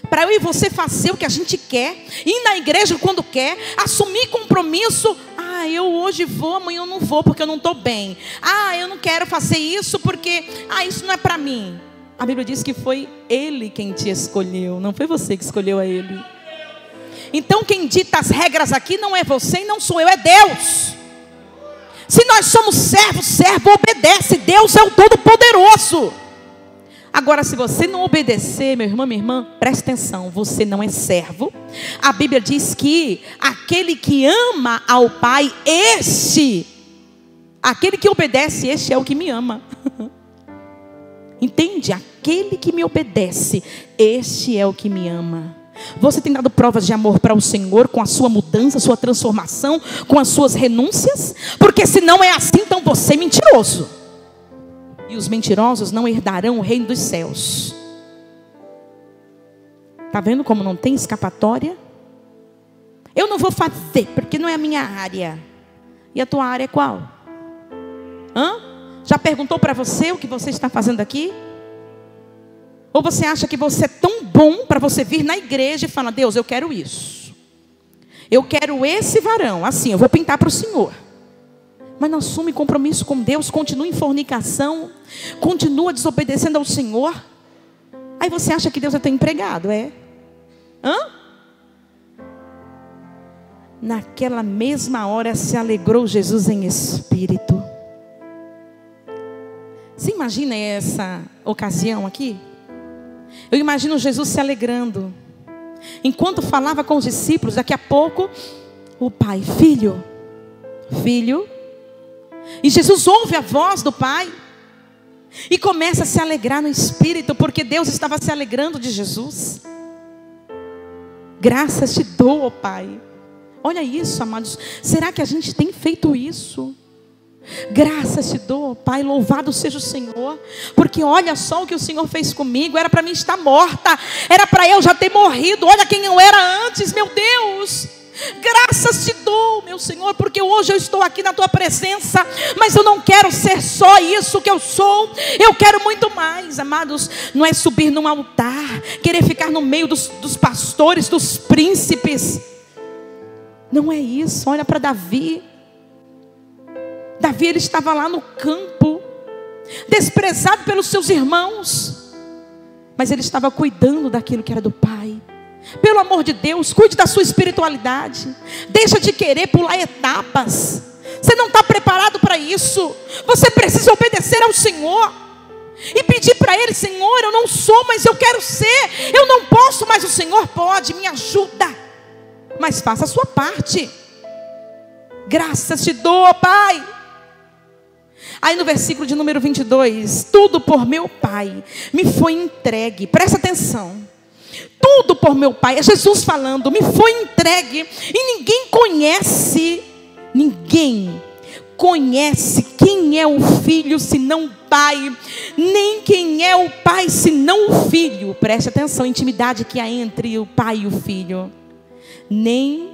Para eu e você fazer o que a gente quer, ir na igreja quando quer, assumir compromisso. Eu hoje vou, amanhã eu não vou porque eu não estou bem. Eu não quero fazer isso porque isso não é para mim. A Bíblia diz que foi Ele quem te escolheu, não foi você que escolheu a Ele. Então quem dita as regras aqui não é você e não sou eu, é Deus. Se nós somos servos, servo obedece. Deus é o Todo-Poderoso. Agora, se você não obedecer, meu irmão, minha irmã, preste atenção, você não é servo. A Bíblia diz que aquele que ama ao Pai, aquele que obedece, este é o que me ama. Entende? Aquele que me obedece, este é o que me ama. Você tem dado provas de amor para o Senhor com a sua mudança, sua transformação, com as suas renúncias? Porque se não é assim, então você é mentiroso. e os mentirosos não herdarão o reino dos céus. Está vendo como não tem escapatória? Eu não vou fazer, porque não é a minha área. E a tua área é qual? Já perguntou para você o que você está fazendo aqui? Ou você acha que você é tão bom para você vir na igreja e falar: Deus, eu quero isso. Eu quero esse varão, assim, eu vou pintar para o Senhor. Mas não assume compromisso com Deus, continua em fornicação, continua desobedecendo ao Senhor. Aí você acha que Deus é teu empregado, é? Naquela mesma hora se alegrou Jesus em espírito. Você imagina essa ocasião aqui? Eu imagino Jesus se alegrando. Enquanto falava com os discípulos, daqui a pouco, o pai: filho, filho. E Jesus ouve a voz do pai e começa a se alegrar no espírito, porque Deus estava se alegrando de Jesus. Graças te dou, ó Pai. Olha isso, amados. Será que a gente tem feito isso? Graças te dou, Pai, louvado seja o Senhor, porque olha só o que o Senhor fez comigo. Era para mim estar morta, era para eu já ter morrido. Olha quem eu era antes, meu Deus. Graças te dou, meu Senhor, porque hoje eu estou aqui na tua presença, mas eu não quero ser só isso que eu sou, eu quero muito mais, amados. Não é subir num altar, querer ficar no meio dos pastores, dos príncipes. Não é isso. Olha para Davi. Davi, ele estava lá no campo, desprezado pelos seus irmãos, mas ele estava cuidando daquilo que era do pai. Pelo amor de Deus, cuide da sua espiritualidade. Deixa de querer pular etapas. Você não está preparado para isso. Você precisa obedecer ao Senhor e pedir para Ele: Senhor, eu não sou, mas eu quero ser. Eu não posso, mas o Senhor pode. Me ajuda. Mas faça a sua parte. Graças te dou, Pai. Aí no versículo de número 22, tudo por meu Pai me foi entregue. Presta atenção. Tudo por meu Pai, é Jesus falando, me foi entregue. E ninguém conhece quem é o Filho senão o Pai, nem quem é o Pai senão o Filho. Preste atenção, a intimidade que há entre o Pai e o Filho. Nem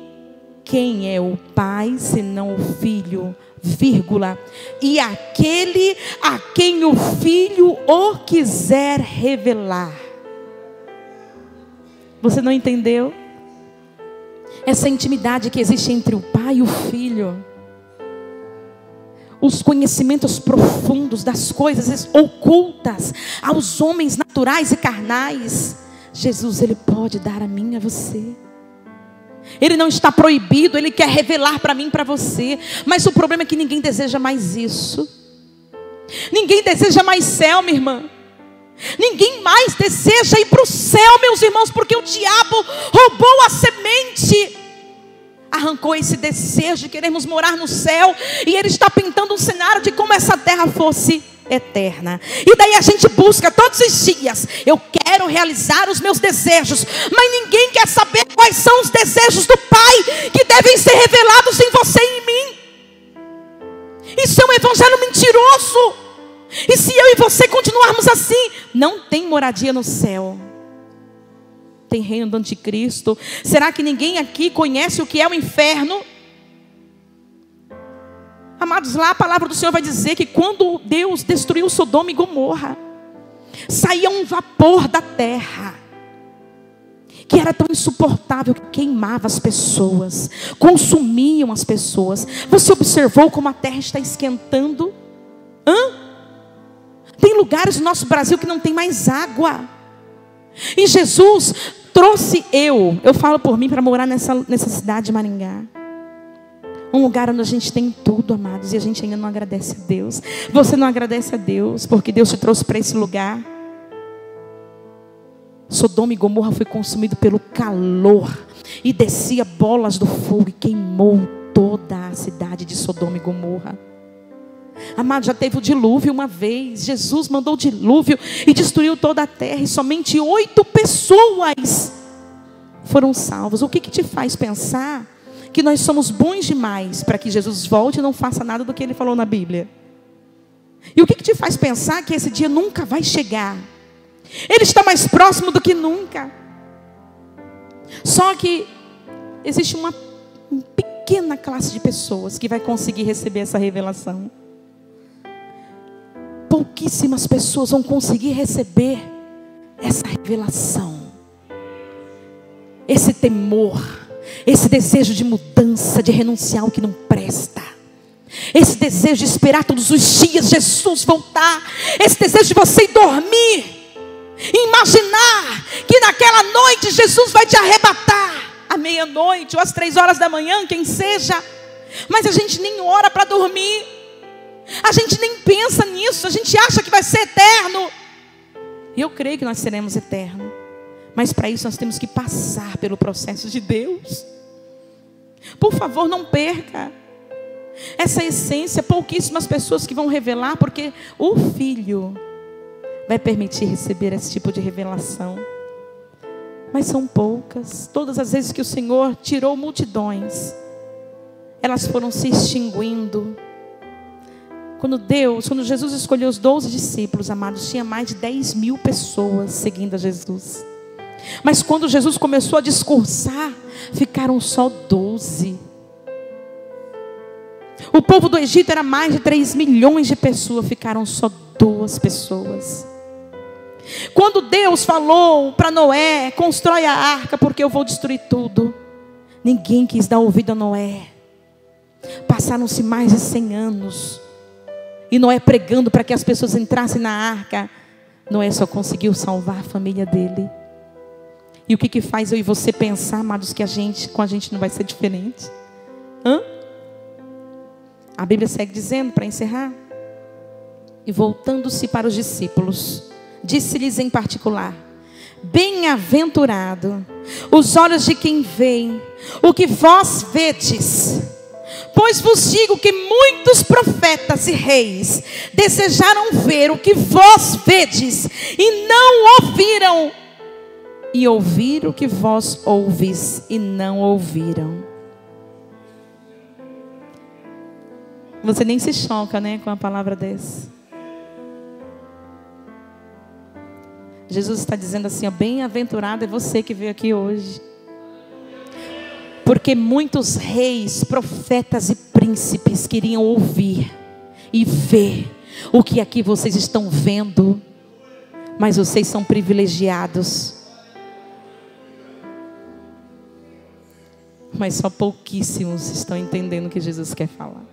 quem é o Pai senão o Filho, vírgula, e aquele a quem o Filho o quiser revelar. Você não entendeu? Essa intimidade que existe entre o Pai e o Filho, os conhecimentos profundos das coisas ocultas aos homens naturais e carnais, Jesus, Ele pode dar a mim e a você. Ele não está proibido, Ele quer revelar para mim e para você. Mas o problema é que ninguém deseja mais isso. Ninguém deseja mais céu, minha irmã. Ninguém mais deseja ir para o céu, meus irmãos, porque o diabo roubou a semente, arrancou esse desejo de queremos morar no céu, e ele está pintando um cenário de como essa terra fosse eterna. E daí a gente busca todos os dias: eu quero realizar os meus desejos, mas ninguém quer saber quais são os desejos do Pai que devem ser revelados em você e em mim. Isso é um evangelho mentiroso. E se eu e você continuarmos assim, não tem moradia no céu. Tem reino do anticristo. Será que ninguém aqui conhece o que é o inferno? Amados, lá a palavra do Senhor vai dizer que quando Deus destruiu Sodoma e Gomorra, saía um vapor da terra que era tão insuportável que queimava as pessoas, consumiam as pessoas. Você observou como a terra está esquentando? Tem lugares no nosso Brasil que não tem mais água. E Jesus trouxe eu falo por mim, para morar nessa cidade de Maringá. Um lugar onde a gente tem tudo, amados, e a gente ainda não agradece a Deus. Você não agradece a Deus porque Deus te trouxe para esse lugar. Sodoma e Gomorra foi consumido pelo calor, e descia bolas do fogo e queimou toda a cidade de Sodoma e Gomorra. Amado, já teve o dilúvio uma vez. Jesus mandou o dilúvio e destruiu toda a terra, e somente 8 pessoas foram salvas. O que te faz pensar que nós somos bons demais para que Jesus volte e não faça nada do que Ele falou na Bíblia? E o que te faz pensar que esse dia nunca vai chegar? Ele está mais próximo do que nunca. Só que existe uma pequena classe de pessoas que vai conseguir receber essa revelação. Pouquíssimas pessoas vão conseguir receber essa revelação. Esse temor, esse desejo de mudança, de renunciar ao que não presta. Esse desejo de esperar todos os dias Jesus voltar. Esse desejo de você ir dormir e imaginar que naquela noite Jesus vai te arrebatar. À meia-noite ou às 3 horas da manhã, quem seja. Mas a gente nem ora para dormir. A gente nem pensa nisso. A gente acha que vai ser eterno. E eu creio que nós seremos eternos. Mas para isso nós temos que passar pelo processo de Deus. Por favor, não perca essa essência. Pouquíssimas pessoas que vão revelar, porque o Filho vai permitir receber esse tipo de revelação. Mas são poucas. Todas as vezes que o Senhor tirou multidões, elas foram se extinguindo. Quando Jesus escolheu os 12 discípulos, amados, tinha mais de 10.000 pessoas seguindo a Jesus. Mas quando Jesus começou a discursar, ficaram só 12. O povo do Egito era mais de 3 milhões de pessoas, ficaram só 2 pessoas. Quando Deus falou para Noé, constrói a arca porque eu vou destruir tudo, ninguém quis dar ouvido a Noé. Passaram-se mais de 100 anos, e Noé pregando para que as pessoas entrassem na arca. Noé só conseguiu salvar a família dele. E o que faz eu e você pensar, amados, que com a gente não vai ser diferente? A Bíblia segue dizendo, para encerrar: e voltando-se para os discípulos, disse-lhes em particular: bem-aventurado os olhos de quem vê o que vós vedes. Pois vos digo que muitos profetas e reis desejaram ver o que vós vedes e não ouviram, e ouvir o que vós ouvis e não ouviram. Você nem se choca, né, com a palavra dessa. Jesus está dizendo assim, ó, bem-aventurado é você que veio aqui hoje. Porque muitos reis, profetas e príncipes queriam ouvir e ver o que aqui vocês estão vendo. Mas vocês são privilegiados. Mas só pouquíssimos estão entendendo o que Jesus quer falar.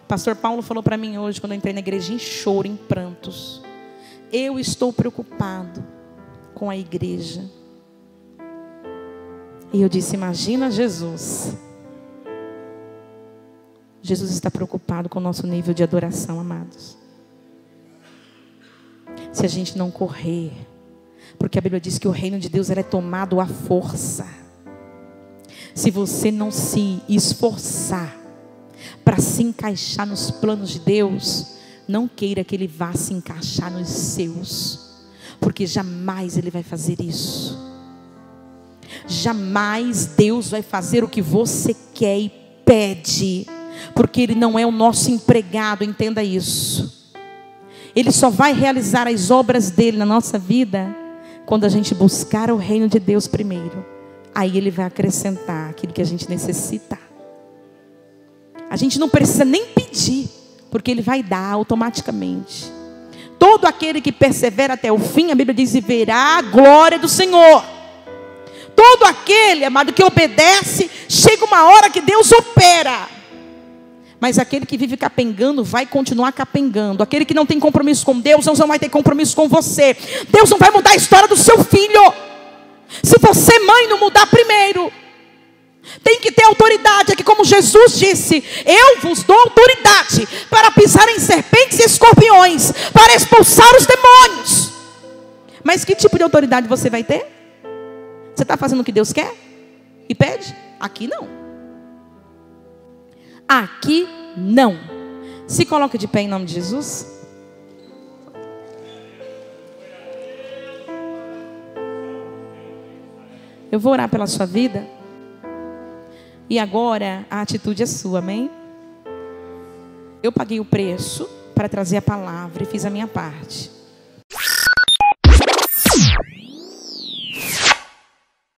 O pastor Paulo falou para mim hoje, quando eu entrei na igreja, em choro, em prantos: eu estou preocupado com a igreja. E eu disse, imagina Jesus. Jesus está preocupado com o nosso nível de adoração, amados. Se a gente não correr, porque a Bíblia diz que o reino de Deus é tomado à força. Se você não se esforçar para se encaixar nos planos de Deus, não queira que Ele vá se encaixar nos seus, porque jamais Ele vai fazer isso. Jamais Deus vai fazer o que você quer e pede, porque Ele não é o nosso empregado, entenda isso. Ele só vai realizar as obras dele na nossa vida quando a gente buscar o reino de Deus primeiro. Aí Ele vai acrescentar aquilo que a gente necessita. A gente não precisa nem pedir, porque Ele vai dar automaticamente. Todo aquele que persevera até o fim, a Bíblia diz, e verá a glória do Senhor. Todo aquele, amado, que obedece, chega uma hora que Deus opera. Mas aquele que vive capengando, vai continuar capengando. Aquele que não tem compromisso com Deus, não vai ter compromisso com você. Deus não vai mudar a história do seu filho, se você, mãe, não mudar primeiro. Tem que ter autoridade. Aqui como Jesus disse, eu vos dou autoridade para pisar em serpentes e escorpiões, para expulsar os demônios. Mas que tipo de autoridade você vai ter? Você está fazendo o que Deus quer e pede? Aqui não. Aqui não. Se coloque de pé em nome de Jesus. Eu vou orar pela sua vida. E agora a atitude é sua, amém? eu paguei o preço para trazer a palavra e fiz a minha parte.